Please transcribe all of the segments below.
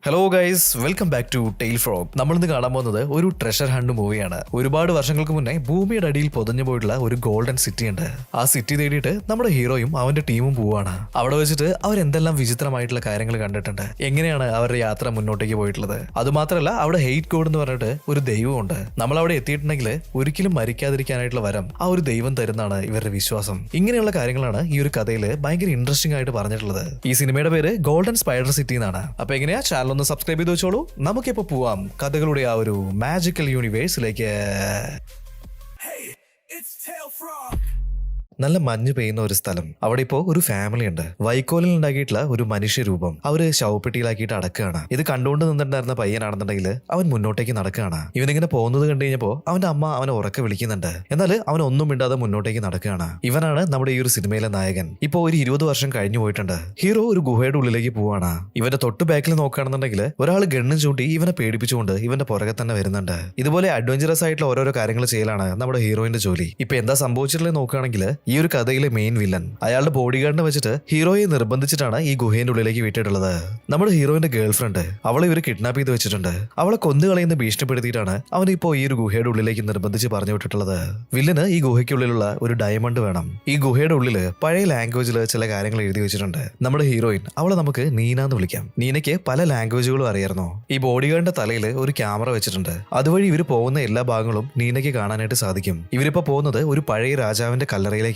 Hello guys, welcome back to Tail Frog. നമ്മളിന്ന് കാണാൻ പോകുന്നത് ഒരു ട്രഷർ ഹണ്ട് മൂവിയാണ്. ഒരുപാട് വർഷങ്ങൾക്ക് മുന്നേ ഭൂമിയുടെ അടിയിൽ പൊതഞ്ഞു പോയിട്ടുള്ള ഒരു ഗോൾഡൻ സിറ്റി ഉണ്ട്. ആ സിറ്റി തേടിയിട്ട് നമ്മുടെ ഹീറോയും അവന്റെ ടീമും പോവാണ്. അവിടെ വെച്ചിട്ട് അവരെന്തെല്ലാം വിചിത്രമായിട്ടുള്ള കാര്യങ്ങൾ കണ്ടിട്ടുണ്ട്, എങ്ങനെയാണ് അവരുടെ യാത്ര മുന്നോട്ടേക്ക് പോയിട്ടുള്ളത്. അതുമാത്രമല്ല, അവിടെ ഹെയ്റ്റ് ഗോഡ് എന്ന് പറഞ്ഞിട്ട് ഒരു ദൈവമുണ്ട്. നമ്മൾ അവിടെ എത്തിയിട്ടുണ്ടെങ്കിൽ ഒരിക്കലും മരിക്കാതിരിക്കാനായിട്ടുള്ള വരം ആ ഒരു ദൈവം തരുന്നതാണ് ഇവരുടെ വിശ്വാസം. ഇങ്ങനെയുള്ള കാര്യങ്ങളാണ് ഈ ഒരു കഥയിൽ ഭയങ്കര ഇൻട്രസ്റ്റിംഗ് ആയിട്ട് പറഞ്ഞിട്ടുള്ളത്. ഈ സിനിമയുടെ പേര് ഗോൾഡൻ സ്പൈഡർ സിറ്റി എന്നാണ്. അപ്പൊ എങ്ങനെയാ, ചാനൽ ഒന്ന് സബ്സ്ക്രൈബ് ചെയ്ത് വെച്ചോളൂ. നമുക്കിപ്പോ പോവാം കഥകളുടെ ആ ഒരു മാജിക്കൽ യൂണിവേഴ്സിലേക്ക്. നല്ല മഞ്ഞ് പെയ്യുന്ന ഒരു സ്ഥലം. അവിടെ ഇപ്പോ ഒരു ഫാമിലി ഉണ്ട്. വൈക്കോലിൽ ഉണ്ടാക്കിയിട്ടുള്ള ഒരു മനുഷ്യരൂപം അവര് ശവപ്പെട്ടിയിലാക്കിയിട്ട് അടക്കുകയാണ്. ഇത് കണ്ടുകൊണ്ട് നിന്നിട്ടുണ്ടായിരുന്ന പയ്യനാണെന്നുണ്ടെങ്കിൽ അവൻ മുന്നോട്ടേക്ക് നടക്കുകയാണ്. ഇവനിങ്ങനെ പോകുന്നത് കണ്ടു കഴിഞ്ഞപ്പോ അവന്റെ അമ്മ അവനെ ഉറക്കെ വിളിക്കുന്നുണ്ട്. എന്നാൽ അവൻ ഒന്നും മിണ്ടാതെ മുന്നോട്ടേക്ക് നടക്കുകയാണ്. ഇവനാണ് നമ്മുടെ ഈ ഒരു സിനിമയിലെ നായകൻ. ഇപ്പോ ഒരു 20 വർഷം കഴിഞ്ഞു പോയിട്ടുണ്ട്. ഹീറോ ഒരു ഗുഹയുടെ ഉള്ളിലേക്ക് പോവാണ്. ഇവന്റെ തൊട്ട് ബാക്കിൽ നോക്കുകയാണെന്നുണ്ടെങ്കിൽ ഒരാൾ ഗണ്ണും ചൂണ്ടി ഇവനെ പേടിപ്പിച്ചുകൊണ്ട് ഇവന്റെ പുറകെ തന്നെ വരുന്നുണ്ട്. ഇതുപോലെ അഡ്വഞ്ചറസ് ആയിട്ടുള്ള ഓരോരോ കാര്യങ്ങൾ ചെയ്യലാണ് നമ്മുടെ ഹീറോയിന്റെ ജോലി. ഇപ്പൊ എന്താ സംഭവിച്ചിട്ടുള്ളത് നോക്കുകയാണെങ്കിൽ, ഈ ഒരു കഥയിലെ മെയിൻ വില്ലൻ അയാളുടെ ബോഡി ഗാർഡിനെ വെച്ചിട്ട് ഹീറോയെ നിർബന്ധിച്ചിട്ടാണ് ഈ ഗുഹേന്റെ ഉള്ളിലേക്ക് വിട്ടിട്ടുള്ളത്. നമ്മുടെ ഹീറോയിന്റെ ഗേൾ ഫ്രണ്ട് അവളെ ഇവര് കിഡ്നാപ്പ് ചെയ്ത് വെച്ചിട്ടുണ്ട്. അവളെ കൊന്നുകളയുന്ന ഭീഷണിപ്പെടുത്തിയിട്ടാണ് അവൻ ഇപ്പോൾ ഈ ഒരു ഗുഹയുടെ ഉള്ളിലേക്ക് നിർബന്ധിച്ച് പറഞ്ഞു വിട്ടിട്ടുള്ളത്. വില്ലന് ഈ ഗുഹയ്ക്കുള്ളിലുള്ള ഒരു ഡയമണ്ട് വേണം. ഈ ഗുഹയുടെ ഉള്ളില് പഴയ ലാംഗ്വേജിൽ ചില കാര്യങ്ങൾ എഴുതി വെച്ചിട്ടുണ്ട്. നമ്മുടെ ഹീറോയിൻ അവളെ നമുക്ക് നീന എന്ന് വിളിക്കാം. നീനയ്ക്ക് പല ലാംഗ്വേജുകളും അറിയായിരുന്നു. ഈ ബോഡി ഗാർഡിന്റെ തലയിൽ ഒരു ക്യാമറ വെച്ചിട്ടുണ്ട്. അതുവഴി ഇവർ പോകുന്ന എല്ലാ ഭാഗങ്ങളും നീനയ്ക്ക് കാണാനായിട്ട് സാധിക്കും. ഇവരിപ്പോ പോകുന്നത് ഒരു പഴയ രാജാവിന്റെ കല്ലറയിലേക്കാണ്.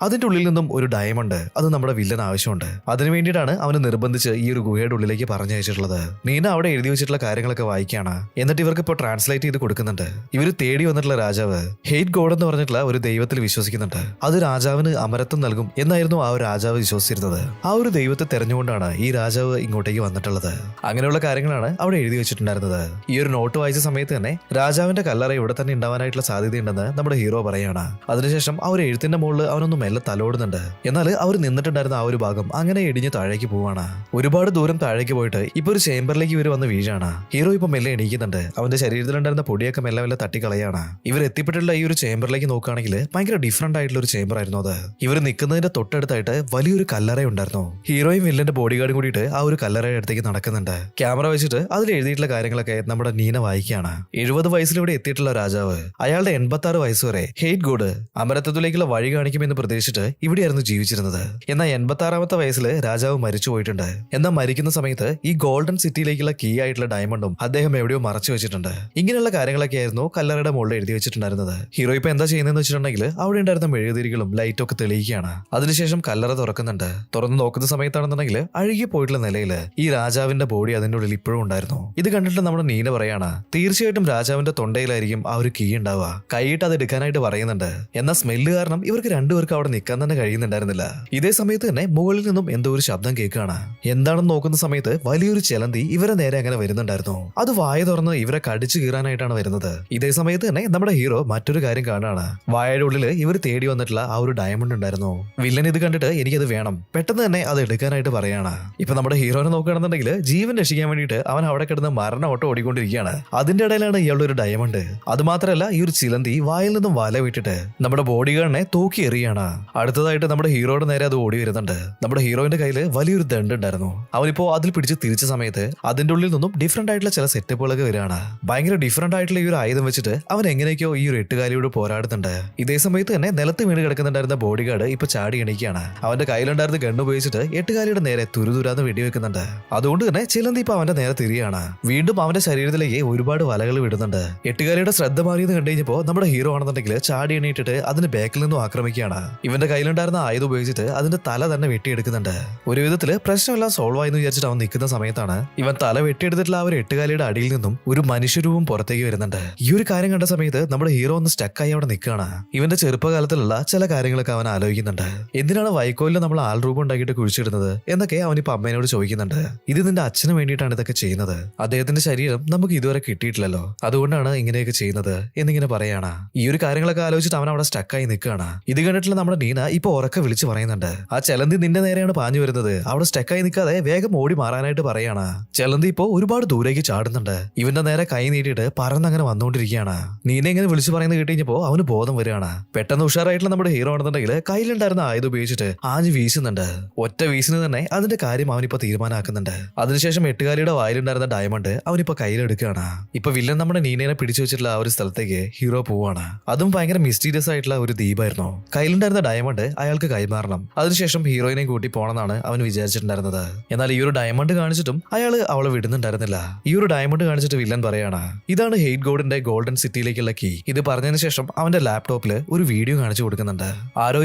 അതിന്റെ ഉള്ളിൽ നിന്നും ഒരു ഡയമണ്ട് അത് നമ്മുടെ വില്ലൻ ആവശ്യമുണ്ട്. അതിനു വേണ്ടിയിട്ടാണ് അവന് നിർബന്ധിച്ച് ഈ ഒരു ഗുഹയുടെ ഉള്ളിലേക്ക് പറഞ്ഞയച്ചിട്ടുള്ളത്. നീന അവിടെ എഴുതി വെച്ചിട്ടുള്ള കാര്യങ്ങളൊക്കെ വായിക്കാണ്. എന്നിട്ട് ഇവർക്ക് ഇപ്പോൾ ട്രാൻസ്ലേറ്റ് ചെയ്ത് കൊടുക്കുന്നുണ്ട്. ഇവര് തേടി വന്നിട്ടുള്ള രാജാവ് ഹെയ്റ്റ് ഗോഡ് എന്ന് പറഞ്ഞിട്ടുള്ള ഒരു ദൈവത്തിൽ വിശ്വസിക്കുന്നുണ്ട്. അത് രാജാവിന് അമരത്വം നൽകും എന്നായിരുന്നു ആ ഒരു രാജാവ് വിശ്വസിച്ചിരുന്നത്. ആ ഒരു ദൈവത്തെ തെരഞ്ഞുകൊണ്ടാണ് ഈ രാജാവ് ഇങ്ങോട്ടേക്ക് വന്നിട്ടുള്ളത്. അങ്ങനെയുള്ള കാര്യങ്ങളാണ് അവിടെ എഴുതി വെച്ചിട്ടുണ്ടായിരുന്നത്. ഈ ഒരു നോട്ട് വായിച്ച സമയത്ത് തന്നെ രാജാവിന്റെ കല്ലറ ഇവിടെ തന്നെ ഉണ്ടാവാനായിട്ടുള്ള സാധ്യതയുണ്ടെന്ന് നമ്മുടെ ഹീറോ പറയാണ്. അതിനുശേഷം ആ ഒരു എഴുത്തിന്റെ മുകളിൽ അവനൊന്നും മെല്ലെ തലോടുന്നുണ്ട്. എന്നാൽ അവർ നിന്നിട്ടുണ്ടായിരുന്ന ആ ഒരു ഭാഗം അങ്ങനെ ഇടിഞ്ഞ് താഴേക്ക് പോവാണ്. ഒരുപാട് ദൂരം താഴേക്ക് പോയിട്ട് ഇപ്പൊ ഒരു ചേംബറിലേക്ക് ഇവർ വന്ന് വീഴാണ്. ഹീറോ ഇപ്പൊ മെല്ലെ എണീക്കുന്നുണ്ട്. അവന്റെ ശരീരത്തിലുണ്ടായിരുന്ന പൊടിയൊക്കെ മെല്ലെ മെല്ലെ തട്ടിക്കളയാണ്. ഇവർ എത്തിപ്പെട്ടുള്ള ഈ ഒരു ചേംബറിലേക്ക് നോക്കുകയാണെങ്കിൽ ഭയങ്കര ഡിഫറന്റ് ആയിട്ടുള്ള ഒരു ചേംബർ ആയിരുന്നു അത്. ഇവർ നിൽക്കുന്നതിന്റെ തൊട്ടടുത്തായിട്ട് വലിയൊരു കല്ലറ ഉണ്ടായിരുന്നു. ഹീറോയും വില്ലന്റെ ബോഡി ഗാർഡും കൂടിയിട്ട് ആ ഒരു കല്ലറയുടെ അടുത്തേക്ക് നടക്കുന്നുണ്ട്. ക്യാമറ വെച്ചിട്ട് അതിൽ എഴുതിയിട്ടുള്ള കാര്യങ്ങളൊക്കെ നമ്മുടെ നീന വായിക്കുകയാണ്. 70 വയസ്സിലൂടെ എത്തിയിട്ടുള്ള രാജാവ് അയാളുടെ 86 വയസ്സ് വരെ ഹെയ്റ്റ് ഗോഡ് അമരത്വത്തിലേക്കുള്ള വഴി കാണിക്കുമെന്ന് പ്രതീക്ഷിച്ചിട്ട് ഇവിടെയായിരുന്നു ജീവിച്ചിരുന്നത്. എന്നാൽ 86ാമത്തെ വയസ്സിൽ രാജാവ് മരിച്ചു പോയിട്ടുണ്ട്. എന്നാൽ മരിക്കുന്ന സമയത്ത് ഈ ഗോൾഡൻ സിറ്റിയിലേക്കുള്ള കീ ആയിട്ടുള്ള ഡയമണ്ടും അദ്ദേഹം എവിടെയോ മറച്ചു വെച്ചിട്ടുണ്ട്. ഇങ്ങനെയുള്ള കാര്യങ്ങളൊക്കെ ആയിരുന്നു കല്ലറയുടെ മുകളിൽ എഴുതി വെച്ചിട്ടുണ്ടായിരുന്നത്. ഹീറോ ഇപ്പൊ എന്താ ചെയ്യുന്നതെന്ന് വെച്ചിട്ടുണ്ടെങ്കിൽ അവിടെ ഉണ്ടായിരുന്ന മെഴുകുതിരികളും ലൈറ്റും ഒക്കെ തെളിയിക്കുകയാണ്. അതിനുശേഷം കല്ലറ തുറക്കുന്നുണ്ട്. തുറന്ന് നോക്കുന്ന സമയത്താണെന്നുണ്ടെങ്കിൽ അഴുകി പോയിട്ടുള്ള നിലയിൽ ഈ രാജാവിന്റെ ബോഡി അതിന്റെ ഉള്ളിൽ ഇപ്പോഴും ഉണ്ടായിരുന്നു. ഇത് കണ്ടിട്ട് നമ്മുടെ നീന പറയാണ്, തീർച്ചയായിട്ടും രാജാവിന്റെ തൊണ്ടയിലായിരിക്കും ആ ഒരു കീ ഉണ്ടാവുക. കൈയിട്ട് അത് എടുക്കാനായിട്ട് പറയുന്നുണ്ട്. എന്നാൽ സ്മെല്ല് കാരണം ഇവർക്ക് രണ്ടുപേർക്ക് അവിടെ നിൽക്കാൻ തന്നെ കഴിയുന്നുണ്ടായിരുന്നില്ല. ഇതേ സമയത്ത് തന്നെ മുകളിൽ നിന്നും എന്തോ ഒരു ശബ്ദം കേൾക്കുകയാണ്. എന്താണെന്ന് നോക്കുന്ന സമയത്ത് വലിയൊരു ചെലന്തി ഇവരെ നേരെ അങ്ങനെ വരുന്നുണ്ടായിരുന്നു. അത് വായ തുറന്ന് ഇവരെ കടിച്ചു കീറാനായിട്ടാണ് വരുന്നത്. ഇതേ സമയത്ത് തന്നെ നമ്മുടെ ഹീറോ മറ്റൊരു കാര്യം കാണാണ്. വായയുടെ ഉള്ളില് ഇവർ തേടി വന്നിട്ടുള്ള ആ ഒരു ഡയമണ്ട് ഉണ്ടായിരുന്നു. വില്ലൻ ഇത് കണ്ടിട്ട് എനിക്കത് വേണം, പെട്ടെന്ന് തന്നെ അത് എടുക്കാനായിട്ട് പറയാണ്. ഇപ്പൊ നമ്മുടെ ഹീറോനെ നോക്കുകയാണെന്നുണ്ടെങ്കിൽ ജീവൻ രക്ഷിക്കാൻ വേണ്ടിയിട്ട് അവൻ അവിടെ കിടന്ന് മരണ ഓട്ടം ഓടിക്കൊണ്ടിരിക്കുകയാണ്. അതിന്റെ ഇടയിലാണ് ഇയാളുടെ ഒരു ഡയമണ്ട്. അതുമാത്രമല്ല, ഈ ഒരു ചിലന്തി വായിൽ നിന്നും വല വിട്ടിട്ട് നമ്മുടെ ബോഡി ഗാർഡിനെ തൂക്കി എറിയാണ്. അടുത്തതായിട്ട് നമ്മുടെ ഹീറോയുടെ നേരെ അത് ഓടി വരുന്നുണ്ട്. നമ്മുടെ ഹീറോയിന്റെ കയ്യിൽ വലിയൊരു ദണ്ട് ഉണ്ടായിരുന്നു. അവനിപ്പോ അതിൽ പിടിച്ച് തിരിച്ച സമയത്ത് അതിന്റെ ഉള്ളിൽ നിന്നും ഡിഫറന്റ് ആയിട്ടുള്ള ചില സെറ്റപ്പുകളൊക്കെ വരികയാണ്. ഭയങ്കര ഡിഫറന്റ് ആയിട്ടുള്ള ഈ ഒരു ആയുധം വെച്ചിട്ട് അവൻ എങ്ങനെയൊക്കെയോ ഈ ഒരു എട്ടുകാലിയോട് പോരാടുന്നുണ്ട്. ഇതേ സമയത്ത് തന്നെ നിലത്ത് വീണ് കിടക്കുന്നുണ്ടായിരുന്ന ബോഡി ഗാർഡ് ഇപ്പൊ ചാടി എണീക്കുകയാണ്. അവന്റെ കയ്യിലുണ്ടായിരുന്ന ഗണ്ണ് ഉപയോഗിച്ചിട്ട് എട്ടുകാലിയുടെ നേരെ തുരുതുരാന്ന് വെടിവെക്കുന്നുണ്ട്. അതുകൊണ്ട് തന്നെ ചിലന്തി ഇപ്പൊ അവന്റെ നേരെ തിരിയാണ്. വീണ്ടും അവന്റെ ശരീരത്തിലേക്ക് ഒരുപാട് വലകൾ വിടുന്നുണ്ട്. എട്ടുകാലിയുടെ ശ്രദ്ധ മാറിയെന്ന് കണ്ടു കഴിഞ്ഞപ്പോ നമ്മുടെ ഹീറോ ആണെന്നുണ്ടെങ്കിൽ ചാടി എണീറ്റിട്ട് അതിന് ബാക്കിൽ നിന്നും ആക്രമിക്കുകയാണ്. ഇവന്റെ കയ്യിലുണ്ടായിരുന്ന ആയുധം ഉപയോഗിച്ചിട്ട് അതിന്റെ തല തന്നെ വെട്ടിയെടുക്കുന്നുണ്ട്. ഒരു വിധത്തില് പ്രശ്നമെല്ലാം സോൾവ് ആയെന്ന് വിചാരിച്ചിട്ട് അവൻ നിൽക്കുന്ന സമയത്താണ് ഇവൻ തല വെട്ടിയെടുത്തിട്ടുള്ള ആ ഒരു എട്ടുകാലിയുടെ അടിയിൽ നിന്നും ഒരു മനുഷ്യരൂപം പുറത്തേക്ക് വരുന്നുണ്ട്. ഈ ഒരു കാര്യം കണ്ട സമയത്ത് നമ്മുടെ ഹീറോ ഒന്ന് സ്റ്റക്കായി അവിടെ നിൽക്കുകയാണ്. ഇവന്റെ ചെറുപ്പകാലത്തിലുള്ള ചില കാര്യങ്ങളൊക്കെ അവൻ ആലോചിക്കുന്നുണ്ട്. എന്തിനാണ് വൈക്കോലിൽ നമ്മൾ ആൾ രൂപം ഉണ്ടാക്കിയിട്ട് കുഴിച്ചിടുന്നത് എന്നൊക്കെ അവനിപ്പോ അമ്മേനോട് ചോദിക്കുന്നുണ്ട്. ഇത് നിന്റെ അച്ഛന് വേണ്ടിയിട്ടാണ് ഇതൊക്കെ ചെയ്യുന്നത്. അദ്ദേഹത്തിന്റെ ശരീരം നമുക്ക് ഇതുവരെ കിട്ടിയിട്ടില്ലല്ലോ, അതുകൊണ്ടാണ് ഇങ്ങനെയൊക്കെ ചെയ്യുന്നത് എന്നിങ്ങനെ പറയാണ്. ഈ ഒരു കാര്യങ്ങളൊക്കെ ആലോചിച്ചിട്ട് അവൻ അവിടെ സ്റ്റക്കായി നിൽക്കുകയാണ്. ഇത് കണ്ടിട്ട് കണ്ടിട്ടുള്ള നമ്മുടെ നീന ഇപ്പൊ ഉറക്കെ വിളിച്ചു പറയുന്നുണ്ട്, ആ ചെലന്തി നിന്റെ നേരെയാണ് പാഞ്ഞു വരുന്നത്, അവിടെ സ്റ്റെക്കായി നിൽക്കാതെ വേഗം ഓടി മാറാനായിട്ട് പറയാണ്. ചെലന്തി ഇപ്പോ ഒരുപാട് ദൂരേക്ക് ചാടുന്നുണ്ട്. ഇവന്റെ നേരെ കൈ നീട്ടിയിട്ട് പറന്നങ്ങനെ വന്നുകൊണ്ടിരിക്കുകയാണ്. നീന ഇങ്ങനെ വിളിച്ചു പറയുന്നത് കേട്ടുകഴിഞ്ഞപ്പോ അവന് ബോധം വരികയാണ്. പെട്ടെന്ന് ഉഷാറായിട്ടുള്ള നമ്മുടെ ഹീറോ ആണെന്നുണ്ടെങ്കിൽ കയ്യിലുണ്ടായിരുന്ന ആയുധം ഉപയോഗിച്ചിട്ട് ആഞ്ഞ് വീശുന്നുണ്ട്. ഒറ്റ വീശിന് തന്നെ അതിന്റെ കാര്യം അവനിപ്പോ തീരുമാനമാക്കുന്നുണ്ട്. അതിനുശേഷം എട്ടുകാലിയുടെ വായിലുണ്ടായിരുന്ന ഡയമണ്ട് അവനിപ്പോ കയ്യിലെടുക്കുകയാണ്. ഇപ്പൊ വില്ലൻ നമ്മുടെ നീനയെ പിടിച്ചു വെച്ചിട്ടുള്ള ആ ഒരു സ്ഥലത്തേക്ക് ഹീറോ പോവാണ്. അതും ഭയങ്കര മിസ്റ്റീരിയസ് ആയിട്ടുള്ള ഒരു ദ്വീപായിരുന്നു. കയ്യിലുണ്ടായിരുന്ന ഡയമണ്ട് അയാൾക്ക് കൈമാറണം. അതിനുശേഷം ഹീറോയിനെ കൂട്ടി പോണെന്നാണ് അവൻ വിചാരിച്ചിട്ടുണ്ടായിരുന്നത്. എന്നാൽ ഈ ഒരു ഡയമണ്ട് കാണിച്ചിട്ടും അയാള് അവളെ വിടുന്നുണ്ടായിരുന്നില്ല. ഈ ഒരു ഡയമണ്ട് കാണിച്ചിട്ട് വില്ലൻ പറയാണ്, ഇതാണ് ഹെയ്റ്റ് ഗോഡിന്റെ ഗോൾഡൻ സിറ്റിയിലേക്കുള്ള കീ. ഇത് പറഞ്ഞതിന് ശേഷം അവന്റെ ലാപ്ടോപ്പിൽ ഒരു വീഡിയോ കാണിച്ചു കൊടുക്കുന്നുണ്ട്. ആരോ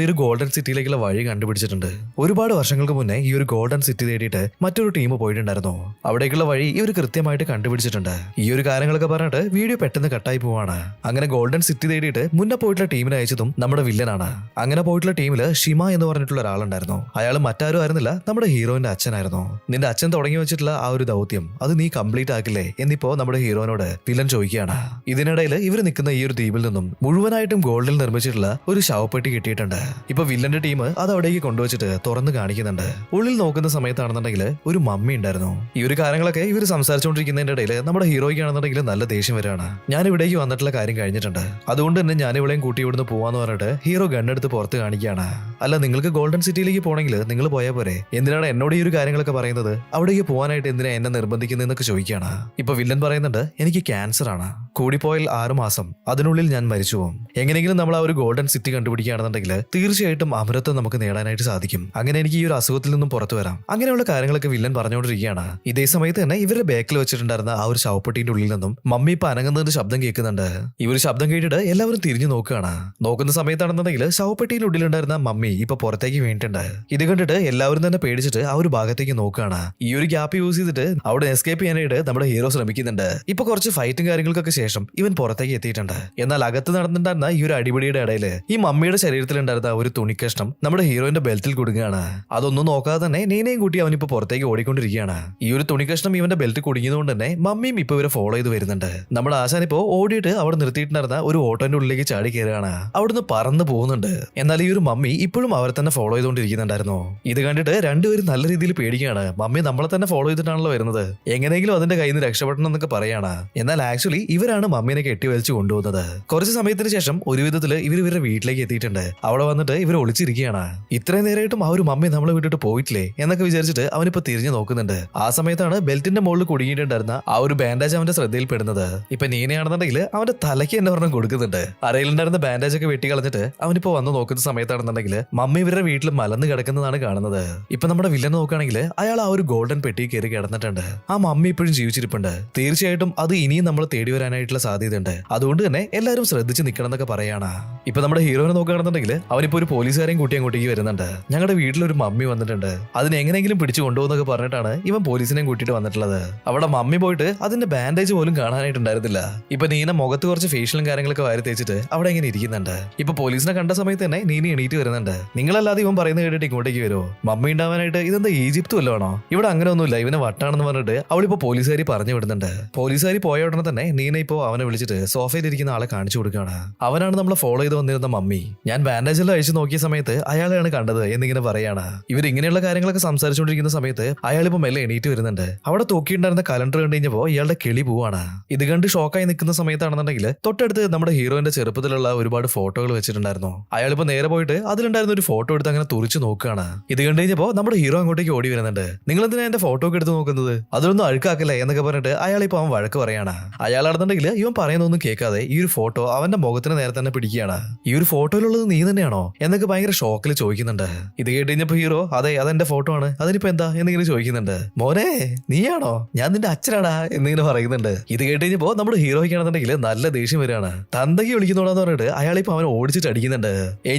ഈ ഒരു ഗോൾഡൻ സിറ്റിയിലേക്കുള്ള വഴി കണ്ടുപിടിച്ചിട്ടുണ്ട്. ഒരുപാട് വർഷങ്ങൾക്ക് മുന്നേ ഈ ഒരു ഗോൾഡൻ സിറ്റി തേടിയിട്ട് മറ്റൊരു ടീം പോയിട്ടുണ്ടായിരുന്നു. അവിടേക്കുള്ള വഴി ഇവർ കൃത്യമായിട്ട് കണ്ടുപിടിച്ചിട്ടുണ്ട്. ഈ ഒരു കാര്യങ്ങളൊക്കെ പറഞ്ഞിട്ട് വീഡിയോ പെട്ടെന്ന് കട്ടായി പോവാണ്. അങ്ങനെ ഗോൾഡൻ സിറ്റി തേടിയിട്ട് മുന്നേ പോയിട്ടുള്ള ടീമിനെ അയച്ചതും നമ്മുടെ വില്ലനാണ്. അങ്ങനെ പോയിട്ടുള്ള ടീമില് ഷിമ എന്ന് പറഞ്ഞിട്ടുള്ള ഒരാളുണ്ടായിരുന്നു. അയാൾ മറ്റാരും ആയിരുന്നില്ല, നമ്മുടെ ഹീറോയിന്റെ അച്ഛനായിരുന്നു. നിന്റെ അച്ഛൻ തുടങ്ങി വെച്ചിട്ടുള്ള ആ ഒരു ദൗത്യം അത് നീ കംപ്ലീറ്റ് ആക്കില്ലേ എന്നിപ്പോ നമ്മുടെ ഹീറോനോട് വില്ലൻ ചോദിക്കുകയാണ്. ഇതിനിടയിൽ ഇവർ നിൽക്കുന്ന ഈ ഒരു ദ്വീപിൽ നിന്നും മുഴുവനായിട്ടും ഗോൾഡിൽ നിർമ്മിച്ചിട്ടുള്ള ഒരു ശവപ്പെട്ടി കിട്ടിയിട്ടുണ്ട്. ഇപ്പൊ വില്ലന്റെ ടീം അത് അവിടേക്ക് കൊണ്ടുവച്ചിട്ട് തുറന്ന് കാണിക്കുന്നുണ്ട്. ഉള്ളിൽ നോക്കുന്ന സമയത്താണെന്നുണ്ടെങ്കിൽ ഒരു മമ്മി ഉണ്ടായിരുന്നു. ഈ ഒരു കാര്യങ്ങളൊക്കെ ഇവർ സംസാരിച്ചുകൊണ്ടിരിക്കുന്നതിന്റെ ഇടയിൽ നമ്മുടെ ഹീറോയ്ക്കാണെന്നുണ്ടെങ്കിൽ നല്ല ദേഷ്യം വരികയാണ്. ഞാൻ ഇവിടേക്ക് വന്നിട്ടുള്ള കാര്യം കഴിഞ്ഞിട്ടുണ്ട്, അതുകൊണ്ട് തന്നെ ഞാൻ ഇവിടെയും കൂട്ടി ഇവിടുന്ന് പോവാന്ന് പറഞ്ഞിട്ട് ഹീറോ ഗണ്ണെടുത്ത് പുറത്ത് കാണിക്കുകയാണ്. അല്ല, നിങ്ങൾക്ക് ഗോൾഡൻ സിറ്റിയിലേക്ക് പോകണമെങ്കിൽ നിങ്ങൾ പോയാൽ പോരെ, എന്തിനാണ് എന്നോട് ഈ ഒരു കാര്യങ്ങളൊക്കെ പറയുന്നത്, അവിടേക്ക് പോകാനായിട്ട് എന്തിനാ എന്നെ നിർബന്ധിക്കുന്നതെന്നൊക്കെ ചോദിക്കുകയാണ്. ഇപ്പൊ വില്ലൻ പറയുന്നുണ്ട്, എനിക്ക് ക്യാൻസർ ആണ്, കൂടിപ്പോയാൽ 6 മാസം, അതിനുള്ളിൽ ഞാൻ മരിച്ചു പോകും. എങ്ങനെയെങ്കിലും നമ്മൾ ആ ഒരു ഗോൾഡൻ സിറ്റി കണ്ടുപിടിക്കുകയാണെന്നുണ്ടെങ്കിൽ തീർച്ചയായിട്ടും അമരത്വം നമുക്ക് നേടാനായിട്ട് സാധിക്കും. അങ്ങനെ എനിക്ക് ഈ ഒരു അസുഖത്തിൽ നിന്നും പുറത്തു വരാം. അങ്ങനെയുള്ള കാര്യങ്ങളൊക്കെ വില്ലൻ പറഞ്ഞുകൊണ്ടിരിക്കുകയാണ്. ഇതേ സമയത്ത് തന്നെ ഇവരുടെ ബാക്കിൽ വെച്ചിട്ടുണ്ടായിരുന്ന ആ ഒരു ശവപ്പെട്ടിന്റെ ഉള്ളിൽ നിന്നും മമ്മി ഇപ്പൊ അനങ്ങുന്നതിന്റെ ശബ്ദം കേൾക്കുന്നുണ്ട്. ഈ ഒരു ശബ്ദം കേട്ടിട്ട് എല്ലാവരും തിരിഞ്ഞു നോക്കുകയാണ്. നോക്കുന്ന സമയത്താണെന്നുണ്ടെങ്കിൽ ശവപ്പെട്ടിയുടെ ഉള്ളിലുണ്ടായിരുന്ന മമ്മി ഇപ്പൊ പുറത്തേക്ക് വീണിട്ടുണ്ട്. ഇത് കണ്ടിട്ട് എല്ലാവരും തന്നെ പേടിച്ചിട്ട് ആ ഒരു ഭാഗത്തേക്ക് നോക്കുകയാണ്. ഈ ഒരു ഗ്യാപ്പ് യൂസ് ചെയ്തിട്ട് അവിടെ എസ്കേപ്പ് ചെയ്യാനായിട്ട് നമ്മുടെ ഹീറോ ശ്രമിക്കുന്നുണ്ട്. ഇപ്പൊ കുറച്ച് ഫൈറ്റും കാര്യങ്ങൾക്കൊക്കെ ശേഷം ഇവൻ പുറത്തേക്ക് എത്തിയിട്ടുണ്ട്. എന്നാൽ അകത്ത് നടന്നിട്ടുണ്ടായിരുന്ന ഈ ഒരു അടിപിടിയുടെ ഇടയിൽ ഈ മമ്മിയുടെ ശരീരത്തിലുണ്ടായിരുന്ന ഒരു തുണിക്കഷ്ണം നമ്മുടെ ഹീറോയിന്റെ ബെൽറ്റിൽ കുടുങ്ങുകയാണ്. അതൊന്നും നോക്കാതെ തന്നെ നീനയും കൂട്ടി അവനിപ്പോ പുറത്തേക്ക് ഓടിക്കൊണ്ടിരിക്കുകയാണ്. ഈ ഒരു തുണിക്കഷ്ണം ഇവന്റെ ബെൽറ്റ് കുടുങ്ങിയതുകൊണ്ട് തന്നെ മമ്മിയും ഇപ്പൊ ഇവരെ ഫോളോ ചെയ്ത് വരുന്നുണ്ട്. നമ്മുടെ ആശാൻ ഇപ്പോ ഓടിയിട്ട് അവിടെ നിർത്തിയിട്ടുണ്ടായിരുന്ന ഒരു ഓട്ടോന്റെ ഉള്ളിലേക്ക് ചാടി കയറുകയാണ്. അവിടുന്ന് പറന്ന് പോകുന്നുണ്ട്. എന്നാൽ ഈ ഒരു മമ്മി ഇപ്പോഴും അവരെ തന്നെ ഫോളോ ചെയ്തുകൊണ്ടിരിക്കുന്നുണ്ടായിരുന്നു. ഇത് കണ്ടിട്ട് രണ്ടുപേരും നല്ല രീതിയിൽ പേടിക്കുകയാണ്. മമ്മി നമ്മളെ തന്നെ ഫോളോ ചെയ്തിട്ടാണല്ലോ വരുന്നത്, എങ്ങനെയെങ്കിലും അതിന്റെ കയ്യിൽ നിന്ന് രക്ഷപ്പെടണം എന്നൊക്കെ പറയാണ്. എന്നാൽ ആക്ച്വലി ഇവരാണ് മമ്മീനെ കെട്ടി വലിച്ചു കൊണ്ടുപോകുന്നത്. കുറച്ച് സമയത്തിന് ശേഷം ഒരു വിധത്തില് ഇവരുടെ വീട്ടിലേക്ക് എത്തിയിട്ടുണ്ട്. അവിടെ വന്നിട്ട് ഇവർ ഒളിച്ചിരിക്കുകയാണ്. ഇത്രയും നേരമായിട്ടും ആ ഒരു മമ്മി നമ്മളെ വിട്ടിട്ട് പോയിട്ടില്ലേ എന്നൊക്കെ വിചാരിച്ചിട്ട് അവനിപ്പോ തിരിഞ്ഞു നോക്കുന്നുണ്ട്. ആ സമയത്താണ് ബെൽറ്റിന്റെ മുകളിൽ കുടുങ്ങിയിട്ടുണ്ടായിരുന്ന ആ ഒരു ബാൻഡേജ് അവന്റെ ശ്രദ്ധയിൽപ്പെടുന്നത്. ഇപ്പൊ നീനയാണെന്നുണ്ടെങ്കിൽ അവന്റെ തലയ്ക്ക് എന്നെ പറഞ്ഞ് കൊടുക്കുന്നുണ്ട്. അരയിലുണ്ടായിരുന്ന ബാൻഡേജ് ഒക്കെ വെട്ടി കളഞ്ഞിട്ട് അവനിപ്പോ വന്ന് നോക്കുന്ന സമയത്താണെന്നുണ്ടെങ്കിൽ മമ്മി ഇവരുടെ വീട്ടിൽ മലന്ന് കിടക്കുന്നതാണ് കാണുന്നത്. ഇപ്പൊ നമ്മുടെ വില്ലൻ നോക്കുകയാണെങ്കിൽ അയാൾ ആ ഒരു ഗോൾഡൻ പെട്ടി കയറി കിടന്നിട്ടുണ്ട്. ആ മമ്മി ഇപ്പോഴും ജീവിച്ചിരിപ്പുണ്ട്. തീർച്ചയായിട്ടും അത് ഇനിയും നമ്മൾ തേടി വരാനായിട്ടുള്ള സാധ്യതയുണ്ട്. അതുകൊണ്ട് തന്നെ എല്ലാവരും ശ്രദ്ധിച്ച് നിൽക്കണം എന്നൊക്കെ പറയാണ്. ഇപ്പൊ നമ്മുടെ ഹീറോനെ നോക്കുകയാണെന്നുണ്ടെങ്കിൽ അവനിപ്പോ ഒരു പോലീസുകാരെയും കൂട്ടി അങ്ങോട്ടേക്ക് വരുന്നുണ്ട്. ഞങ്ങളുടെ വീട്ടിലൊരു മമ്മി വന്നിട്ടുണ്ട്, അതിനെ എങ്ങനെയെങ്കിലും പിടിച്ചു കൊണ്ടുപോകുന്നൊക്കെ പറഞ്ഞിട്ടാണ് ഇവൻ പോലീസിനെയും കൂട്ടിയിട്ട് വന്നിട്ടുള്ളത്. അവിടെ മമ്മി പോയിട്ട് അതിന്റെ ബാൻഡേജ് പോലും കാണാനായിട്ടുണ്ടായിരുന്നില്ല. ഇപ്പൊ നീന മുഖത്ത് കുറച്ച് ഫേഷ്യലും കാര്യങ്ങളൊക്കെ വാരി തേച്ചിട്ട് അവിടെ ഇങ്ങനെ ഇരിക്കുന്നുണ്ട്. ഇപ്പൊ പോലീസിനെ കണ്ട സമയത്ത് തന്നെ നീന എണീറ്റ് വരുന്നുണ്ട്. നിങ്ങളല്ലാതെ ഇവൻ പറയുന്നത് കേട്ടിട്ട് ഇങ്ങോട്ടേക്ക് വരുമോ, മമ്മി ഉണ്ടാവാനായിട്ട് ഇതെന്താ ഈജിപ്ത് വല്ലതാണോ, ഇവിടെ അങ്ങനെ ഒന്നുമില്ല, ഇവനെ വട്ടാണെന്ന് പറഞ്ഞിട്ട് അവളിപ്പോ പോലീസുകാരി പറഞ്ഞു വിടുന്നുണ്ട്. പോലീസുകാരി പോയ ഉടനെ തന്നെ നീന ഇപ്പോ അവനെ വിളിച്ചിട്ട് സോഫയിൽ ഇരിക്കുന്ന ആളെ കാണിച്ചു കൊടുക്കുകയാണ്. അവനാണ് നമ്മളെ ഫോളോ ചെയ്ത് വന്നിരുന്ന മമ്മി. ഞാൻ ബാൻഡേജെല്ലാം അഴിച്ചു നോക്കിയ സമയത്ത് അയാളെയാണ് കണ്ടത് എന്നിങ്ങനെ പറയാണ്. ഇവർ ഇങ്ങനെയുള്ള കാര്യങ്ങളൊക്കെ സംസാരിച്ചുകൊണ്ടിരിക്കുന്ന സമയത്ത് അയാളിപ്പോ മെല്ലെ എണീറ്റ് വരുന്നുണ്ട്. അവിടെ തൂക്കിയിട്ടുണ്ടായിരുന്ന കലണ്ടർ കണ്ടു കഴിഞ്ഞപ്പോ ഇയാളുടെ കിളി പോവാണ്. ഇത് കണ്ട് ഷോക്കായി നിൽക്കുന്ന സമയത്താണെന്നുണ്ടെങ്കിൽ തൊട്ടടുത്ത് നമ്മുടെ ഹീറോയിന്റെ ചെറുപ്പത്തിലുള്ള ഒരുപാട് ഫോട്ടോകൾ വെച്ചിട്ടുണ്ടായിരുന്നു. അയാളിപ്പോ നേരെ പോയിട്ട് അതിലുണ്ടായിരുന്ന ഒരു ഫോട്ടോ എടുത്ത് അങ്ങനെ തുറിച്ചു നോക്കുകയാണ്. ഇത് കണ്ടു കഴിഞ്ഞപ്പോ നമ്മുടെ ഹീറോ അങ്ങോട്ടേക്ക് ഓടി വരുന്നുണ്ട്. നിങ്ങൾ എന്തിനാ എന്റെ ഫോട്ടോ ഒക്കെ എടുത്ത് നോക്കുന്നത്, അതൊന്നും അഴുക്കാക്കല്ലേ എന്നൊക്കെ പറഞ്ഞിട്ട് അയാളിപ്പോ അവൻ വഴക്ക് പറയാണ്. അയാളാണെന്നുണ്ടെങ്കിൽ ഇവൻ പറയുന്നൊന്നും കേൾക്കാതെ ഈ ഒരു ഫോട്ടോ അവന്റെ മുഖത്തിന് നേരെ തന്നെ പിടിക്കുകയാണ്. ഈ ഒരു ഫോട്ടോയിലുള്ളത് നീ തന്നെയാണോ എന്നൊക്കെ ഭയങ്കര ഷോക്കിൽ ചോദിക്കുന്നുണ്ട്. ഇത് കേട്ട് കഴിഞ്ഞപ്പോ ഹീറോ അതെ അതെന്റെ ഫോട്ടോ ആണ്, അതിനിപ്പോ എന്താ എന്നിങ്ങനെ ചോദിക്കുന്നുണ്ട്. മോനെ നീയാണോ, ഞാൻ നിന്റെ അച്ഛനാടാ എന്നിങ്ങനെ പറയുന്നുണ്ട്. ഇത് കേട്ട് കഴിഞ്ഞപ്പോ നമ്മുടെ ഹീറോയ്ക്കാണെന്നുണ്ടെങ്കിൽ നല്ല ദേഷ്യം വരികയാണ്. തന്തയ്ക്ക് വിളിക്കുന്നോടാന്ന് പറഞ്ഞിട്ട് അയാളിപ്പോ അവൻ ഓടിച്ചിട്ട് അടിക്കുന്നുണ്ട്.